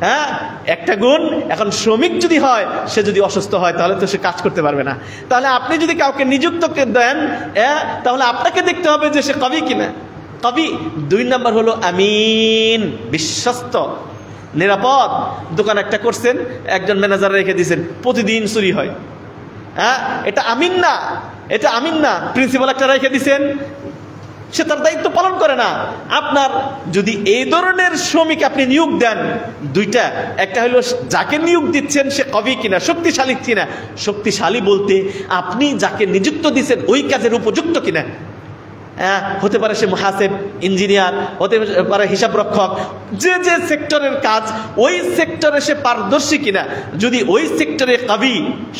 হ্যাঁ, একটা গুণ। এখন শ্রমিক যদি হয়, সে যদি অসুস্থ হয়, তাহলে তো সে কাজ করতে পারবে না। তাহলে আপনি যদি কাউকে নিযুক্ত দেন, তাহলে আপনাকে দেখতে হবে যে সে কবি কিনা। কবি। 2 নাম্বার হলো আমিন, বিশ্বস্ত, নিরাপদ। দোকান একটা করছেন, একজন ম্যানেজার রেখে দিয়েছেন, প্রতিদিন চুরি হয়। হ্যাঁ, এটা আমিন না, এটা আমিন না। প্রিন্সিপাল একটা রেখে দিয়েছেন, সে তার দায়িত্ব পালন করে না। আপনার যদি এই ধরনের শ্রমিক আপনি নিয়োগ দেন, 2টা, একটা হলো যাকে নিয়োগ দিচ্ছেন সে কবি কিনা, শক্তিশালী কিনা। শক্তিশালী বলতে আপনি যাকে নিযুক্ত দিচ্ছেন ওই কাজের উপযুক্ত কিনা। হতে পারে সে মুহাসিব, ইঞ্জিনিয়ার, হতে পারে হিসাব রক্ষক, যে যে সেক্টরের কাজ ওই সেক্টরে সে পারদর্শী কিনা। যদি ওই সেক্টরে কবি,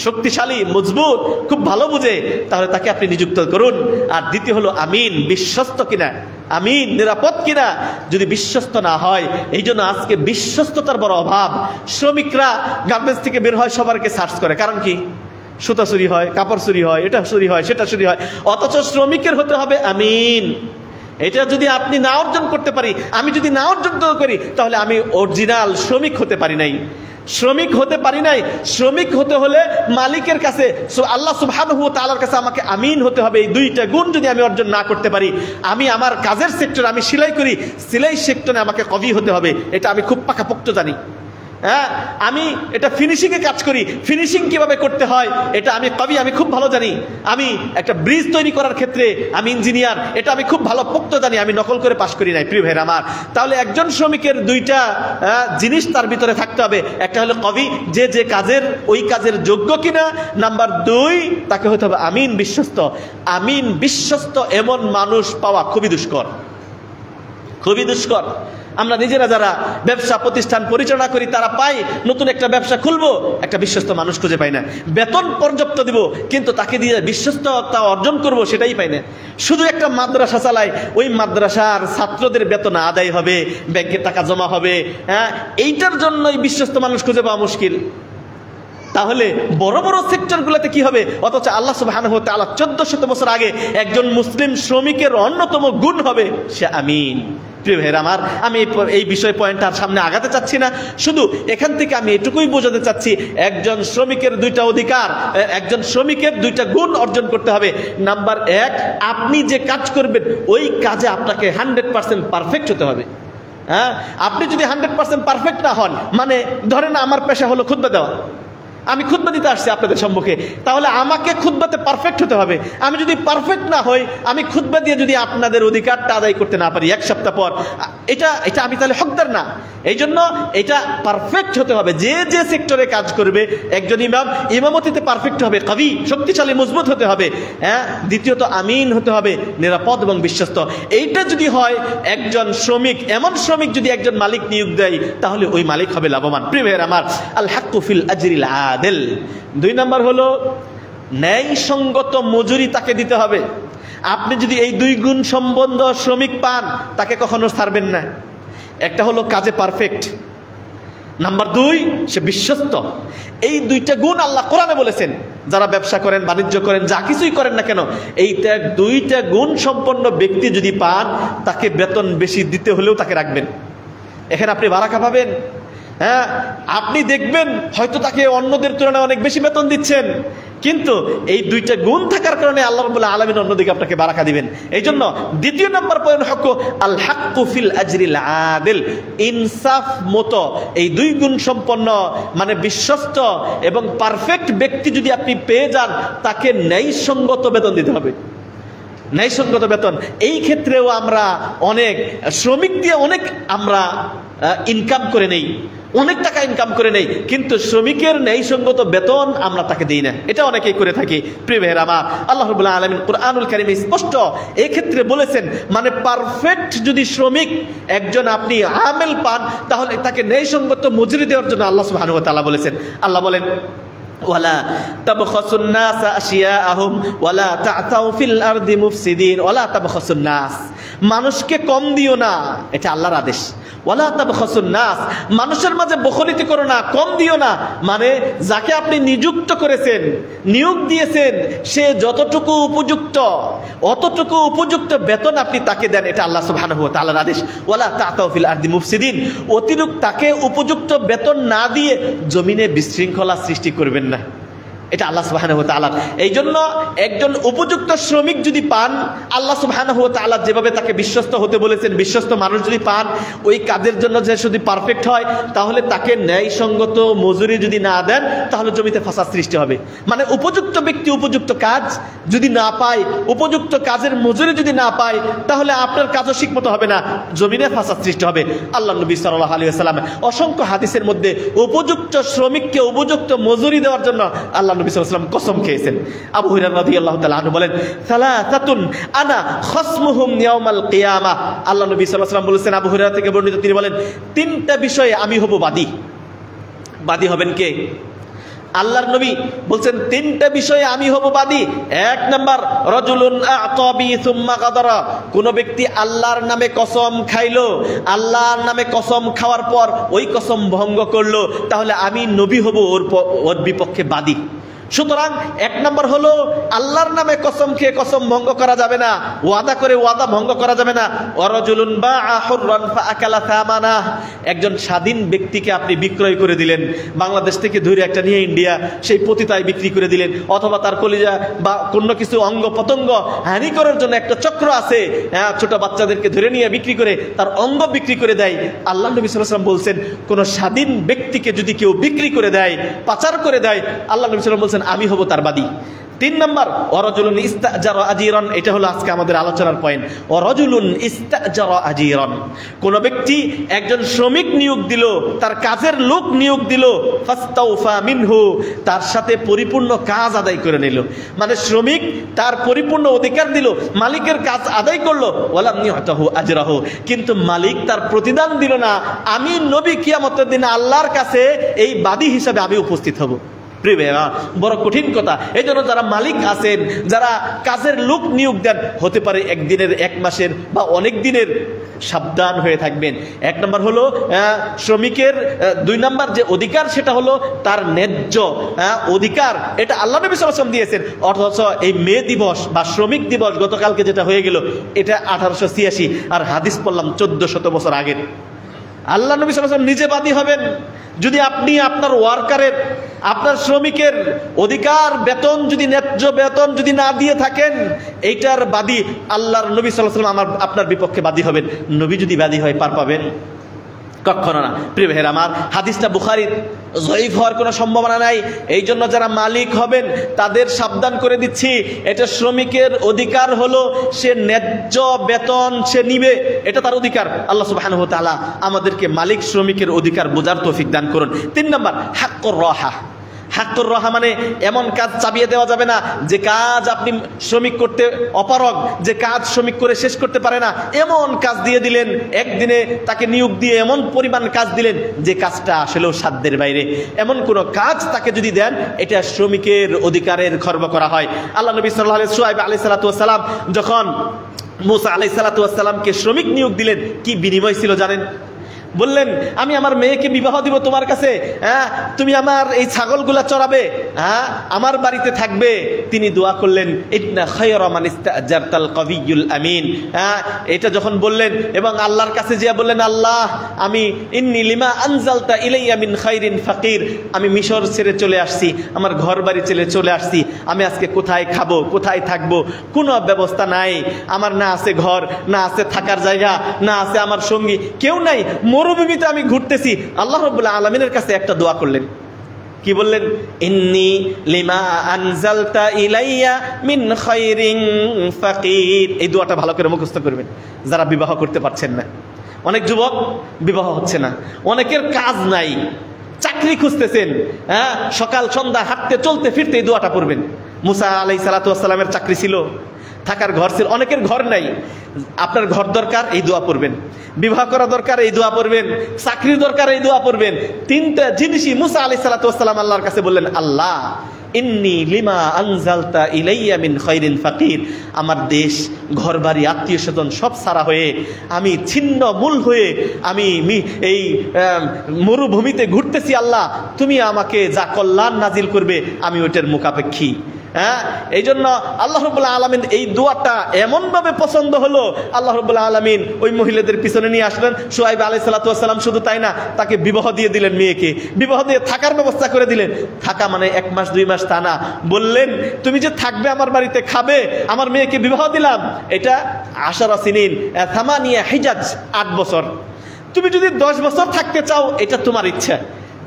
শক্তিশালী, মজবুত, খুব ভালো বুঝে, তাহলে তাকে আপনি নিযুক্ত করুন। আর দ্বিতীয় হলো আমিন, বিশ্বস্ত কিনা, আমিন, নিরাপদ কিনা। যদি বিশ্বস্ত না হয়, এই জন্য আজকে বিশ্বস্ততার বড় অভাব। শ্রমিকরা গার্মেন্টস থেকে বের হয়, সবারকে সার্চ করে, কারণ কি? সুতা চুরি হয়, কাপড় চুরি হয়, এটা চুরি হয়, সেটা চুরি হয়। অথচ শ্রমিকের হতে হবে আমিন। এটা যদি আপনি না অর্জন করতে পারি, আমি যদি না অর্জন করি, তাহলে আমি অরিজিনাল শ্রমিক হতে পারি নাই। শ্রমিক হতে পারি নাই। শ্রমিক হতে হলে মালিকের কাছে, আল্লাহ সুবহানাহু ওয়া তাআলার কাছে আমাকে আমিন হতে হবে। এই 2টা গুণ যদি আমি অর্জন না করতে পারি, আমি আমার কাজের সেক্টরে, আমি সেলাই করি, সেলাই সেক্টরে আমাকে কবি হতে হবে। এটা আমি খুব পাকাপোক্ত জানি। হ্যাঁ, আমি এটা ফিনিশিংয়ে কাজ করি, ফিনিশিং কিভাবে করতে হয় এটা আমি কবি, আমি খুব ভালো জানি। আমি একটা ব্রিজ তৈরি করার ক্ষেত্রে আমি ইঞ্জিনিয়ার, এটা আমি খুব ভালো পোক্ত জানি, আমি নকল করে পাশ করি নাই। প্রিয় ভাইরা আমার, তাহলে একজন শ্রমিকের 2টা জিনিস তার ভিতরে থাকতে হবে। একটা হলো কবি, যে যে কাজের ওই কাজের যোগ্য কিনা। নাম্বার 2, তাকে হতে হবে আমিন, বিশ্বস্ত। আমিন, বিশ্বস্ত এমন মানুষ পাওয়া খুবই দুষ্কর, খুবই দুষ্কর। আমরা নিজেরা যারা ব্যবসা প্রতিষ্ঠান পরিচালনা করি, তারা পাই নতুন একটা ব্যবসা খুলবো, একটা বিশ্বস্ত মানুষ খুঁজে পাই না। বেতন পর্যাপ্ত দিব, কিন্তু তাকে দিয়ে বিশ্বস্ততা অর্জন করব, সেটাই পাই না। শুধু একটা মাদ্রাসা চালাই, ওই মাদ্রাসার ছাত্রদের বেতন আদায় হবে, ব্যাংকে টাকা জমা হবে। হ্যাঁ, এইটার জন্যই বিশ্বস্ত মানুষ খুঁজে পাওয়া মুশকিল। তাহলে বড় বড় সেক্টরগুলোতে কি হবে? অথচ আল্লাহ সুবহানাহু ওয়া তাআলা 1400 বছর আগে একজন মুসলিম শ্রমিকের অন্যতম গুণ হবে সে আমিন। প্রিয় ভাইরা আমার, আমি এই বিষয় পয়েন্টটার সামনে আগাতে চাচ্ছি না। শুধু এখান থেকে আমি এটুকুই বোঝাতে চাচ্ছি, একজন শ্রমিকের 2টা অধিকার, একজন শ্রমিকের 2টা গুণ অর্জন করতে হবে। নাম্বার 1, আপনি যে কাজ করবেন ওই কাজে আপনাকে 100% পারফেক্ট হতে হবে। হ্যাঁ, আপনি যদি 100% পারফেক্ট না হন, মানে ধরেন আমার পেশা হলো খুতবা দেওয়া, আমি খুতবা দিতে আসছি আপনাদের সম্মুখে, তাহলে আমাকে খুতবাতে পারফেক্ট হতে হবে। আমি যদি পারফেক্ট না হই, আমি খুতবা দিয়ে যদি আপনাদের অধিকারটা আদায় করতে না পারি 1 সপ্তাহ পর, এটা আমি তাহলে হকদার না। এই জন্য এটা পারফেক্ট হতে হবে। যে যে সেক্টরে কাজ করবে, একজন ইমাম ইমামতিতে পারফেক্ট হবে, কবি, শক্তিশালী, মজবুত হতে হবে। হ্যাঁ, দ্বিতীয়ত আমিন হতে হবে, নিরাপদ এবং বিশ্বস্ত। এইটা যদি হয়, একজন শ্রমিক, এমন শ্রমিক যদি একজন মালিক নিয়োগ দেয়, তাহলে ওই মালিক হবে লাভবান। প্রিয় ভাইয়ের আমার, আল হাক্কু ফিল আজরিল আদিল। 2 নাম্বার হলো ন্যায়সঙ্গত মজুরি তাকে দিতে হবে। আপনি যদি এই 2 গুণ সম্বন্ধ শ্রমিক পান, তাকে কখনো ছাড়বেন না। একটা হলো কাজে পারফেক্ট, নাম্বার 2 সে বিশ্বস্ত। এই 2টা গুণ আল্লাহ কোরআনে বলেছেন। যারা ব্যবসা করেন, বাণিজ্য করেন, যা কিছুই করেন না কেন, এই 2টা গুণ সম্পন্ন ব্যক্তি যদি পান, তাকে বেতন বেশি দিতে হলেও তাকে রাখবেন। এখানে আপনি বারাকা পাবেন। হ্যাঁ, আপনি দেখবেন হয়তো তাকে অন্যদের তুলনায় অনেক বেশি বেতন দিচ্ছেন, কিন্তু এই 2টা গুণ থাকার কারণে আল্লাহ রাব্বুল আলামিন অন্যদিকে আপনাকে বারাকা দিবেন। এই জন্য 2 নম্বর পয়েন্ট হলো আল হাক্কু ফিল আজরিল আদিল, ইনসাফ মতো এই 2 গুণ সম্পন্ন, মানে বিশ্বস্ত এবং পারফেক্ট ব্যক্তি যদি আপনি পেয়ে যান, তাকে ন্যায়সঙ্গত বেতন দিতে হবে। ন্যায়সঙ্গত বেতন। এই ক্ষেত্রেও আমরা অনেক শ্রমিক দিয়ে অনেক আমরা ইনকাম করে নেই, অনেক টাকা ইনকাম করে নেই, কিন্তু শ্রমিকের ন্যায়সঙ্গত বেতন আমরা তাকে দিই না। এটা অনেকেই করে থাকি। প্রিয় ভাইয়েরা আমার, আল্লাহ রাব্বুল আলামিন কুরআনুল কারীমে স্পষ্ট এই ক্ষেত্রে বলেছেন, মানে পারফেক্ট যদি শ্রমিক একজন আপনি আমেল পান, তাহলে তাকে ন্যায়সঙ্গত মজুরি দেওয়ার জন্য আল্লাহ সুবহানাহু ওয়া তাআলা বলেছেন। আল্লাহ বলেন, ওয়ালা তাবখাসুন নাস আশিয়াআহুম ওয়ালা তা'তাউ ফিল আরদি মুফসিদিন। ওয়ালা তাবখাসুন নাস, মানুষকে কম দিও না, এটা আল্লাহর আদেশ। ওয়ালা তাবখাসুন নাস, মানুষের মাঝে বখলিতি করো না, কম দিও না। মানে যাকে আপনি নিযুক্ত করেছেন, নিয়োগ দিয়েছেন, সে যতটুকু উপযুক্ত অতটুকু উপযুক্ত বেতন আপনি তাকে দেন, এটা আল্লাহ সুবহানাহু ওয়া তাআলার আদেশ। ওয়ালা তা'তাউ ফিল আরদি মুফসিদিন, অতিরিক্ত তাকে উপযুক্ত বেতন না দিয়ে জমিনে বিশৃঙ্খলা সৃষ্টি করবেন না, এটা আল্লাহ সুবহানাহু ওয়া তাআলা। এই জন্য একজন উপযুক্ত শ্রমিক যদি পান, আল্লাহ সুবহানাহু ওয়া তাআলা যেভাবে তাকে বিশ্বস্ত হতে বলেছেন, বিশ্বস্ত মানুষ যদি পান, ওই কাজের জন্য যে যদি পারফেক্ট হয়, তাহলে তাকে ন্যায়সঙ্গত মজুরি যদি না দেন, তাহলে জমিতে ফাসাদ সৃষ্টি হবে। মানে উপযুক্ত ব্যক্তি উপযুক্ত কাজ যদি না পায়, উপযুক্ত কাজের মজুরি যদি না পায়, তাহলে আপনার কাজও ঠিকমতো হবে না, জমিনে ফাসাদ সৃষ্টি হবে। আল্লাহ নবী সাল্লাল্লাহু আলাইহি ওয়াসাল্লাম অসংখ্য হাদিসের মধ্যে উপযুক্ত শ্রমিককে উপযুক্ত মজুরি দেওয়ার জন্য আল্লাহ নবী সাল্লাল্লাহু আলাইহি ওয়াসাল্লাম কসম খেয়েছেন। আবু হুরায়রা রাদিয়াল্লাহু তাআলা আনহু বলেন, সালাসাতুন আনা খাসমুহুম ইয়াউমাল কিয়ামাহ। আল্লাহ নবী সাল্লাল্লাহু আলাইহি ওয়াসাল্লাম বলেছেন, আবু হুরায়রা থেকে বর্ণিত, তিনি বলেন, তিনটা বিষয়ে আমি হব বাদী। বাদী হবেন কে? আল্লাহর নবী বলছেন, তিনটা বিষয়ে আমি হব বাদী। এক নাম্বার, রাজুলুন আ'তাবি সুম্মা গাদারা, কোন ব্যক্তি আল্লাহর নামে কসম খাইলো, আল্লাহর নামে কসম খাওয়ার পর ওই কসম ভঙ্গ করলো, তাহলে আমি নবী হব ওর বিপক্ষে বাদী। সুতরাং এক নম্বর হলো আল্লাহর নামে কসম খেয়ে কসম ভঙ্গ করা যাবে না, ওয়াদা করে ওয়াদা ভঙ্গ করা যাবে না। ওয়ারাজুলুন বাআ হুররান ফাআকালা সামানাহ, একজন স্বাধীন ব্যক্তিকে আপনি বিক্রয় করে দিলেন, বাংলাদেশ থেকে ধরে একটা নিয়ে ইন্ডিয়া, সেই পতিতায় বিক্রি করে দিলেন, অথবা তার কলিজা বা কোনো কিছু অঙ্গ পতঙ্গ হানি করার জন্য একটা চক্র আছে, ছোট বাচ্চাদেরকে ধরে নিয়ে বিক্রি করে তার অঙ্গ বিক্রি করে দেয়। আল্লাহ নবী সাল্লাল্লাহু আলাইহি ওয়াসাল্লাম বলছেন, কোন স্বাধীন ব্যক্তিকে যদি কেউ বিক্রি করে দেয়, পাচার করে দেয়, আল্লাহ নবী সাল্লাল্লাহু আলাইহি ওয়াসাল্লাম বলছেন আমি হব তার বাদী। তিন নম্বর, ওয়ারাজুলুন ইস্তাজারা আজীরান, এটা হলো আজকে আমাদের আলোচনার পয়েন্ট। ওয়ারাজুলুন ইস্তাজারা আজীরান, কোন ব্যক্তি একজন শ্রমিক নিয়োগ দিল, তার কাজের লোক নিয়োগ দিল, ফাস্তাওফা মিনহু, তার সাথে পরিপূর্ণ কাজ আদায় করে নিল। মানে শ্রমিক তার পরিপূর্ণ অধিকার দিল, মালিকের কাজ আদায় করলো, ওয়ালাম ইউতাহু আজরাহু, কিন্তু মালিক তার প্রতিদান দিল না। আমি নবী কিয়ামতের দিন আল্লাহর কাছে এই বাদী হিসাবে আমি উপস্থিত হব। বড় কঠিন কথা। এই জন্য যারা মালিক আছেন, যারা কাজের লোক নিয়োগ দেন, হতে পারে একদিনের, এক মাসের বা অনেক দিনের, সাবধান হয়ে থাকবেন। এক নম্বর হলো শ্রমিকের, দুই নম্বর যে অধিকার সেটা হলো তার ন্যায্য অধিকার, এটা আল্লাহ নবী সাল্লাল্লাহু আলাইহি ওয়াসাল্লাম দিয়েছেন। অথচ এই মে দিবস বা শ্রমিক দিবস গতকালকে যেটা হয়ে গেল, এটা 1886, আর হাদিস পড়লাম 1400 বছর আগের। আল্লাহ নবী সাল্লাল্লাহু আলাইহি ওয়াসাল্লাম নিজে বাদী হবেন যদি আপনি আপনার ওয়ার্কারের, আপনার শ্রমিকের অধিকার, বেতন যদি ন্যায্য বেতন যদি না দিয়ে থাকেন, এইটার বাদী আল্লাহর নবী সাল্লাল্লাহু আলাইহি ওয়াসাল্লাম আপনার বিপক্ষে বাদী হবেন। নবী যদি বাদী হয় পার পাবেন? কখনো না। প্রিয় ভাইয়েরা আমার, হাদিসটা বুখারীর, জয়ীফ হওয়ার কোনো সম্ভাবনা নাই। এই জন্য যারা মালিক হবেন তাদের সাবধান করে দিচ্ছি, এটা শ্রমিকের অধিকার হলো সে ন্যায্য বেতন সে নিবে, এটা তার অধিকার। আল্লাহ সুবহানাহু ওয়া তাআলা আমাদেরকে মালিক শ্রমিকের অধিকার বোঝার তৌফিক দান করুন। 3 নম্বর, হাক্কুর রাহা। হাক্কুর রাহা মানে এমন কাজ চাপিয়ে দেওয়া যাবে না যে কাজ আপনি শ্রমিক করতে অপারগ, যে কাজ শ্রমিক করে শেষ করতে পারে না, এমন কাজ দিয়ে দিলেন, একদিনে তাকে নিয়োগ দিয়ে এমন পরিমাণ কাজ দিলেন যে কাজটা আসলেও সাধ্যের বাইরে। এমন কোন কাজ তাকে যদি দেন, এটা শ্রমিকের অধিকারের খর্ব করা হয়। আল্লাহ নবী সাল্লাল্লাহু আলাইহি শুআয়ব আলাইহিস সালাতু ওয়াস সালাম যখন মুসা আলাইহিস সালাতু ওয়াস সালামকে শ্রমিক নিয়োগ দিলেন, কি বিনিময় ছিল জানেন? বললেন, আমি আমার মেয়েকে বিবাহ দিব তোমার কাছে, তুমি আমার এই ছাগলগুলা চড়াবে, আমার বাড়িতে থাকবে। তিনি দোয়া করলেন, ইন্না খায়রা মান ইস্তাজারতাল কাবিয়ুল আমিন। এটা যখন বললেন এবং আল্লাহর কাছে যে বললেন, আল্লাহ আমি ইন্নী লিমা আনজালতা ইলাইয়া মিন খাইরিন ফাকির, আমি মিশর ছেড়ে চলে আসছি, আমার ঘর বাড়ি ছেড়ে চলে আসছি, আমি আজকে কোথায় খাবো, কোথায় থাকবো, কোনো ব্যবস্থা নাই আমার, না আছে ঘর, না আছে থাকার জায়গা, না আছে আমার সঙ্গী, কেউ নাই, মরুভূমিতে আমি ঘুরতেছি। আল্লাহ রাব্বুল আলামিনের কাছে একটা দোয়া করলেন, কি বললেন? ইন্নী লিমা আনজালতা ইলাইয়া মিন খাইরিন ফাকির। এই দোয়াটা ভালো করে মুখস্থ করবেন যারা বিবাহ করতে পারছেন না। অনেক যুবক বিবাহ হচ্ছে না, অনেকের কাজ নাই, চাকরি খুঁজতেছেন, সকাল সন্ধ্যা হাঁটতে চলতে ফিরতে এই দোয়াটা পড়বেন, মুসা আলাইহিস সালাতু ওয়াস সালামের চাকরি ছিল, থাকার ঘর ছিল, অনেকের ঘর নাই। আপনার ঘর দরকার, এই দোয়া পড়বেন। বিবাহ করা দরকার, এই দোয়া পড়বেন। চাকরি দরকার, এই দোয়া পড়বেন। তিনটা জিনিসই মুসা আলাইহিস সালাতু ওয়াস সালাম আল্লাহর কাছে বললেন, আল্লাহ ইন্নী লিমা আনজালতা ইলাইয়া মিন খায়রিন ফাকির। আমার দেশ, ঘরবাড়ি, আত্মীয় স্বজন সব সারা হয়ে আমি ছিন্ন মূল হয়ে আমি এই মরুভূমিতে ঘুরতেছি। আল্লাহ তুমি আমাকে যা কল্যাণ নাজিল করবে আমি ওইটার মুখাপেক্ষী। হ্যাঁ, এই জন্য আল্লাহ রাব্বুল আলামিন এই দোয়াটা এমনভাবে পছন্দ হলো, আল্লাহ রাব্বুল আলামিন ওই মহিলাদের পিছনে নিয়ে আসলেন। শুআয়ব আলাইহিস সালাতু ওয়াস সালাম শুধু তাই না, তাকে বিবাহ দিয়ে দিলেন, মেয়েকে বিবাহ দিয়ে থাকার ব্যবস্থা করে দিলেন। থাকা মানে 1 মাস 2 মাস তা না, বললেন তুমি যে থাকবে আমার বাড়িতে, খাবে, আমার মেয়েকে বিবাহ দিলাম। এটা 10 সিনিন থামানিয়া হিজাজ, 8 বছর। তুমি যদি 10 বছর থাকতে চাও এটা তোমার ইচ্ছা,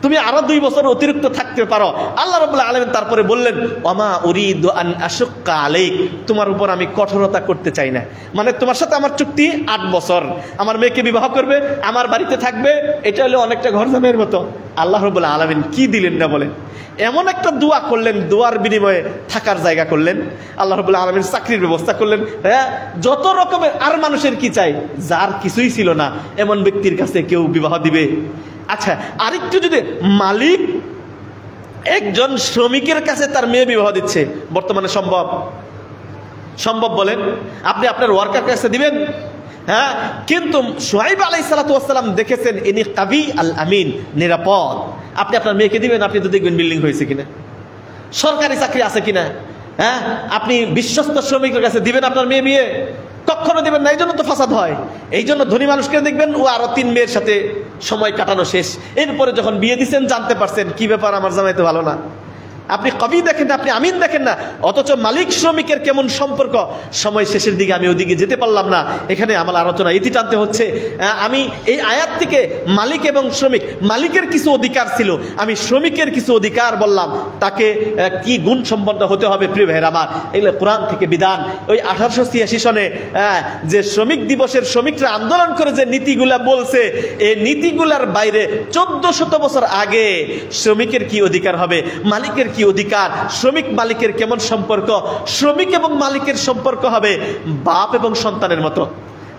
তুমি আরো 2 বছর অতিরিক্ত থাকতে পারো। আল্লাহ রাব্বুল আলামিন তারপরে বললেন, ওয়ামা উরিদু আন আশুক্কা আলাইক, তোমার উপর আমি কঠোরতা করতে চাই না। মানে তোমার সাথে আমার চুক্তি 8 বছর, আমার মেয়েকে বিবাহ করবে, আমার বাড়িতে থাকবে। এটা হলো অনেকটা ঘর জামাইয়ের মতো। আল্লাহ রাব্বুল আলামিন কি দিলেন না বলেন, এমন একটা দোয়া করলেন, দোয়ার বিনিময়ে থাকার জায়গা করলেন। আল্লাহ রাব্বুল আলামিন চাকরির ব্যবস্থা করলেন। হ্যাঁ, যত রকমের। আর মানুষের কি চাই, যার কিছুই ছিল না এমন ব্যক্তির কাছে কেউ বিবাহ দিবে? আচ্ছা, আরেকটু যদি মালিক একজন শ্রমিকের কাছে তার মেয়ে বিবাহ দিচ্ছে, বর্তমানে সম্ভব? সম্ভব বলেন? আপনি আপনার ওয়ার্কার কাছে দিবেন? হ্যাঁ, কিন্তু শুআয়ব আলাইহিস সালাতু ওয়াস সালাম দেখেছেন ইনি কাবি আল আমিন, নিরাপদ। আপনি আপনার মেয়েকে দিবেন, আপনি তো দেখবেন বিল্ডিং হয়েছে কিনা, সরকারি চাকরি আছে কিনা। হ্যাঁ, আপনি বিশ্বস্ত শ্রমিকের কাছে দিবেন আপনার মেয়ে বিয়ে? কখনো দিবেন না। এই জন্য তো ফাসাদ হয়। এই জন্য ধনী মানুষকে দেখবেন ও আরো 3 মেয়ের সাথে সময় কাটানো শেষ, এরপরে যখন বিয়ে দিচ্ছেন জানতে পারছেন কি ব্যাপার, আমার জামাই তো ভালো না। আপনি কবি দেখেন না, আপনি আমিন দেখেন না, অথচ মালিক শ্রমিকের কেমন সম্পর্ক। সময় শেষের দিকে আমি ওদিকে যেতে পারলাম না, এখানে আমার আলোচনা ইতি টানতে হচ্ছে। আমি এই আয়াত থেকে মালিক এবং শ্রমিক, মালিকের কিছু অধিকার ছিল, আমি শ্রমিকের কিছু অধিকার বললাম, তাকে কি গুণ সম্পন্ন হতে হবে। প্রিয় ভাইয়ের আমার, এগুলো কোরআন থেকে বিধান। ওই 1886 সনে যে শ্রমিক দিবসের শ্রমিকরা আন্দোলন করে যে নীতিগুলা বলছে, এই নীতিগুলার বাইরে 1400 বছর আগে শ্রমিকের কি অধিকার হবে, মালিকের কি অধিকার, শ্রমিক মালিকের কেমন সম্পর্ক, শ্রমিক এবং মালিকের সম্পর্ক হবে বাপ এবং সন্তানের মতো।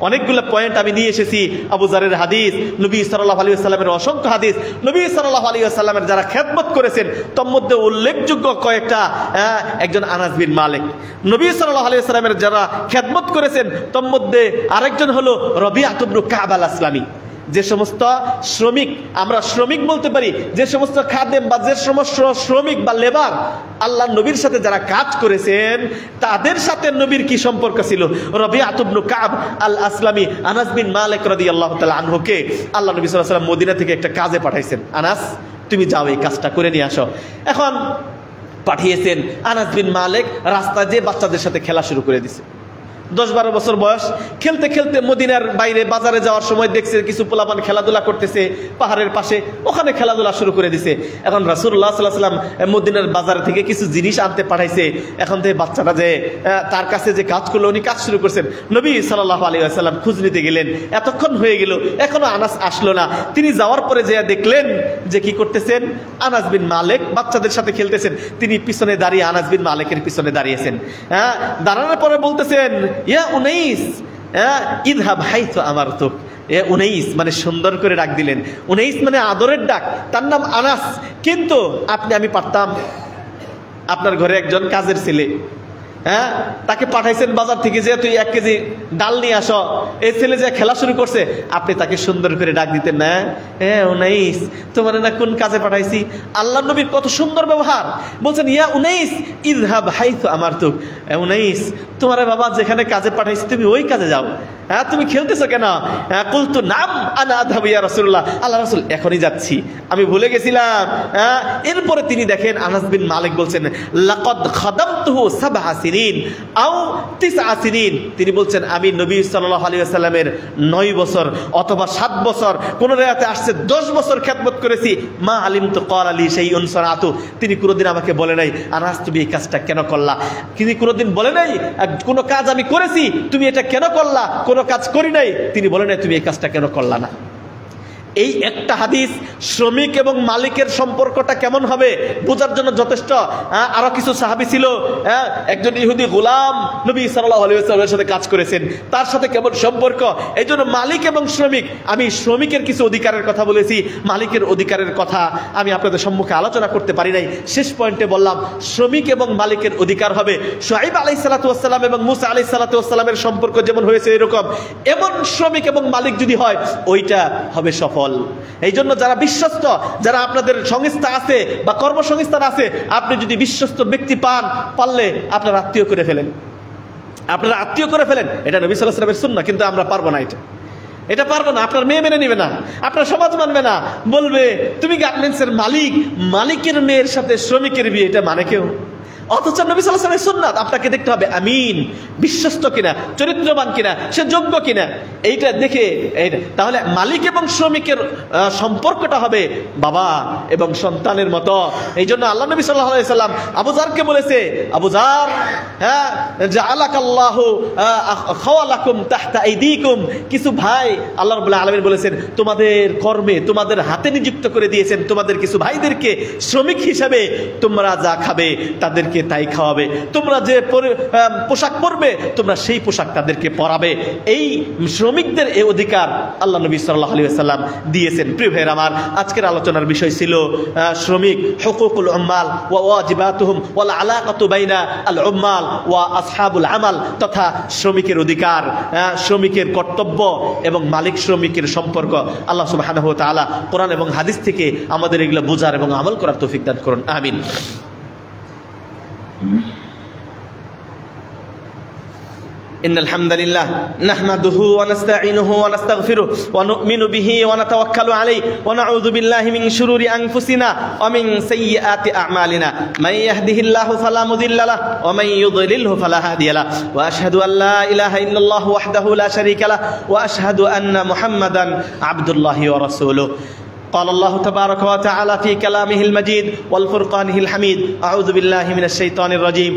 অনেকগুলো পয়েন্ট আমি নিয়ে এসেছি। আবু যারের হাদিস, নবী সাল্লাল্লাহু আলাইহি ওয়াসাল্লামের অসংখ্য হাদিস, নবী সাল্লাল্লাহু আলাইহি ওয়াসাল্লামের যারা খেদমত করেছেন তার মধ্যে উল্লেখযোগ্য কয়েকটা। একজন আনাস বিন মালিক, নবী সাল্লাল্লাহু আলাইহি ওয়াসাল্লামের যারা খেদমত করেছেন তার মধ্যে আরেকজন হলো রবিআত ইবনে কাব আল আসলামী। যে সমস্ত শ্রমিক, আমরা শ্রমিক বলতে পারি, যে সমস্ত খাদেম বা যে সমস্ত শ্রমিক বা লেবার আল্লাহ নবীর সাথে যারা কাজ করেছেন, তাদের সাথে নবীর কি সম্পর্ক ছিল। রবিআত ইবনে কাব আল আসলামী, আনাস বিন মালিক রাদিয়াল্লাহু তাআলা আনহুকে আল্লাহ নবী সাল্লাল্লাহু আলাইহি ওয়াসাল্লাম মদিনা থেকে একটা কাজে পাঠাইছেন, আনাস তুমি যাও এই কাজটা করে নিয়ে আসো। এখন পাঠিয়েছেন, আনাস বিন মালিক রাস্তায় যে বাচ্চাদের সাথে খেলা শুরু করে দিছে। 10-12 বছর বয়স, খেলতে খেলতে মদিনার বাইরে বাজারে যাওয়ার সময় দেখছে কিছু পোলাপান খেলাধুলা করতেছে পাহাড়ের পাশে, ওখানে খেলাধুলা শুরু করে দিছে। এখন রাসূলুল্লাহ সাল্লাল্লাহু আলাইহি ওয়াসাল্লাম মদিনার বাজার থেকে কিছু জিনিস আনতে পাঠাইছে। এখন থেকে বাচ্চাটা যে তার কাছে যে কাজ করলো, উনি কাজ শুরু করছেন। নবী সাল্লাল্লাহু আলাইহি ওয়াসাল্লাম খোঁজ নিতে গেলেন, এতক্ষণ হয়ে গেল এখনো আনাস আসলো না। তিনি যাওয়ার পরে যে দেখলেন যে কি করতেছেন, আনাস বিন মালিক বাচ্চাদের সাথে খেলতেছেন, তিনি পিছনে দাঁড়িয়ে আনাস বিন মালিকের পিছনে দাঁড়িয়েছেন। হ্যাঁ, দাঁড়ানোর পরে বলতেছেন, ইয়া উনাইস ইযহাব হাইথু আমারতুক। উনাইস মানে সুন্দর করে ডাক দিলেন। উনাইস মানে আদরের ডাক, তার নাম আনাস। কিন্তু আমি পারতাম, আপনার ঘরে একজন কাজের ছেলে, হ্যাঁ, তাকে পাঠাইছেন বাজার থেকে যে তুই 1 কেজি ডাল নিয়ে আসো। এই ছেলে যে খেলা শুরু করছে, আপনি তাকে সুন্দর করে ডাক দিতেন না, হ্যাঁ উনাইস, তোমার না কোন কাজে পাঠাইছি। আল্লাহ নবীর কত সুন্দর ব্যবহার, বলছেন ইয়া উনাইস ইযহাব হাইথু আমারতুক। উনাইস, তোমার বাবা যেখানে কাজে পাঠাইছি তুমি ওই কাজে যাও। হ্যাঁ, তুমি খেলতেছো কেন? হ্যাঁ, কুলতু নাম আনা আযহাবু ইয়া রাসূলুল্লাহ। আল্লাহ রাসূল, এখনই যাচ্ছি, আমি ভুলে গেছিলাম। হ্যাঁ, এরপরে তিনি দেখেন আনাস বিন মালিক বলছেন, লাকাদ খাদামতুহু 7 সিনিন আও 9 সিনিন। তিনি বলছেন আমি নবী সাল্লাল্লাহু আলাইহি ওয়াসাল্লামের 9 বছর অথবা 7 বছর, কোন রাতে আসছে 10 বছর খেদমত করেছি। মা আলিমতু ক্বালা লি শাইউন সানাতু। তিনি কোনোদিন আমাকে বলে নাই আনাস তুমি এই কাজটা কেন করলা। তিনি কোনোদিন বলে নাই কোনো কাজ আমি করেছি তুমি এটা কেন করলা, কোনো কাজ করি নাই, তিনি বলে নাই তুমি এই কাজটা কেন করলা না। এই একটা হাদিস শ্রমিক এবং মালিকের সম্পর্কটা কেমন হবে বোঝার জন্য যথেষ্ট। আরো কিছু সাহাবী ছিল, একজন ইহুদি গোলাম নবী সাল্লাল্লাহু আলাইহি ওয়াসাল্লামের সাথে কাজ করেছেন, তার সাথে কেমন সম্পর্ক। এই জন্য মালিক এবং শ্রমিক, আমি শ্রমিকের কিছু অধিকারের কথা বলেছি, মালিকের অধিকারের কথা আমি আপনাদের সম্মুখে আলোচনা করতে পারি নাই। শেষ পয়েন্টে বললাম শ্রমিক এবং মালিকের অধিকার হবে। শুআইব আলাইহিস সালাতু ওয়াস সালাম এবং মূসা আলাইহিস সালাতু ওয়াস সালামের সম্পর্ক যেমন হয়েছে এরকম, এমন শ্রমিক এবং মালিক যদি হয় ওইটা হবে সফল। এই জন্য যারা বিশ্বস্ত, যারা আপনাদের সংস্থা আছে বা কর্মসংস্থান আছে, আপনি যদি বিশ্বস্ত ব্যক্তি পান, পারলে আপনার আত্মীয় করে ফেলেন, আপনারা আত্মীয় করে ফেলেন। এটা নবী সাল্লাল্লাহু আলাইহি ওয়াসাল্লামের সুন্নাহ, কিন্তু আমরা পারবো না, এটা পারবো না। আপনার মেয়ে মেনে নিবে না, আপনার সমাজ মানবে না, বলবে তুমি গার্মেন্টসের মালিক, মালিকের মেয়ের সাথে শ্রমিকের বিয়ে, এটা মানে কেউ? অথচ নবী সাল্লাল্লাহু আলাইহি ওয়াসাল্লামের সুন্নাত, আপনাকে দেখতে হবে আমিন, বিশ্বস্ত কিনা, চরিত্রবান কিনা, সে যোগ্য কিনা, এইটা দেখে তাহলে মালিক এবং শ্রমিকের সম্পর্কটা হবে বাবা এবং সন্তানের মতো। এই জন্য আল্লাহ নবী সাল্লাল্লাহু আলাইহি ওয়াসাল্লাম আবু যারকে বলেছে, আবু যার, জাআলাকাল্লাহু খাওয়ালাকুম তাহতা আইদিকুম, কিছু ভাই আল্লাহ রাব্বুল আলামিন বলেছেন তোমাদের কর্মে, তোমাদের হাতে নিযুক্ত করে দিয়েছেন তোমাদের কিছু ভাইদেরকে শ্রমিক হিসাবে, তোমরা যা খাবে তাদেরকে তাই খাওয়াবে, তোমরা যে পোশাক পরবে তোমরা সেই পোশাক তাদেরকে পরাবে। এই শ্রমিকদের এই অধিকার আল্লাহ নবী সাল্লাল্লাহু আলাইহি ওয়াসাল্লাম দিয়েছেন। প্রিয় ভাইরা আমার, আজকের আলোচনার বিষয় ছিল শ্রমিক, হুকুকুল উম্মাল ওয়া ওয়াজিবাতুহুম ওয়াল আলাকাতু বাইনা আল উম্মাল ওয়া আসহাবুল আমাল, তথা শ্রমিকের অধিকার, শ্রমিকের কর্তব্য এবং মালিক শ্রমিকের সম্পর্ক। আল্লাহ সুবহানাহু ওয়া তাআলা কোরআন এবং হাদিস থেকে আমাদের এগুলো বোঝার এবং আমল করার তৌফিক দান করুন, আমিন। إن الحمد لله نحمده ونستعينه ونستغفره ونؤمن به ونتوكل عليه ونعوذ بالله من شرور أنفسنا ومن سيئات أعمالنا من يهده الله فلا مضل له ومن يضلله فلا هادي له وأشهد أن لا إله إلا الله وحده لا شريك له وأشهد أن محمدا عبد الله ورسوله قال الله تبارك وتعالى في كلامه المجيد والفرقانه الحميد أعوذ بالله من الشيطان الرجيم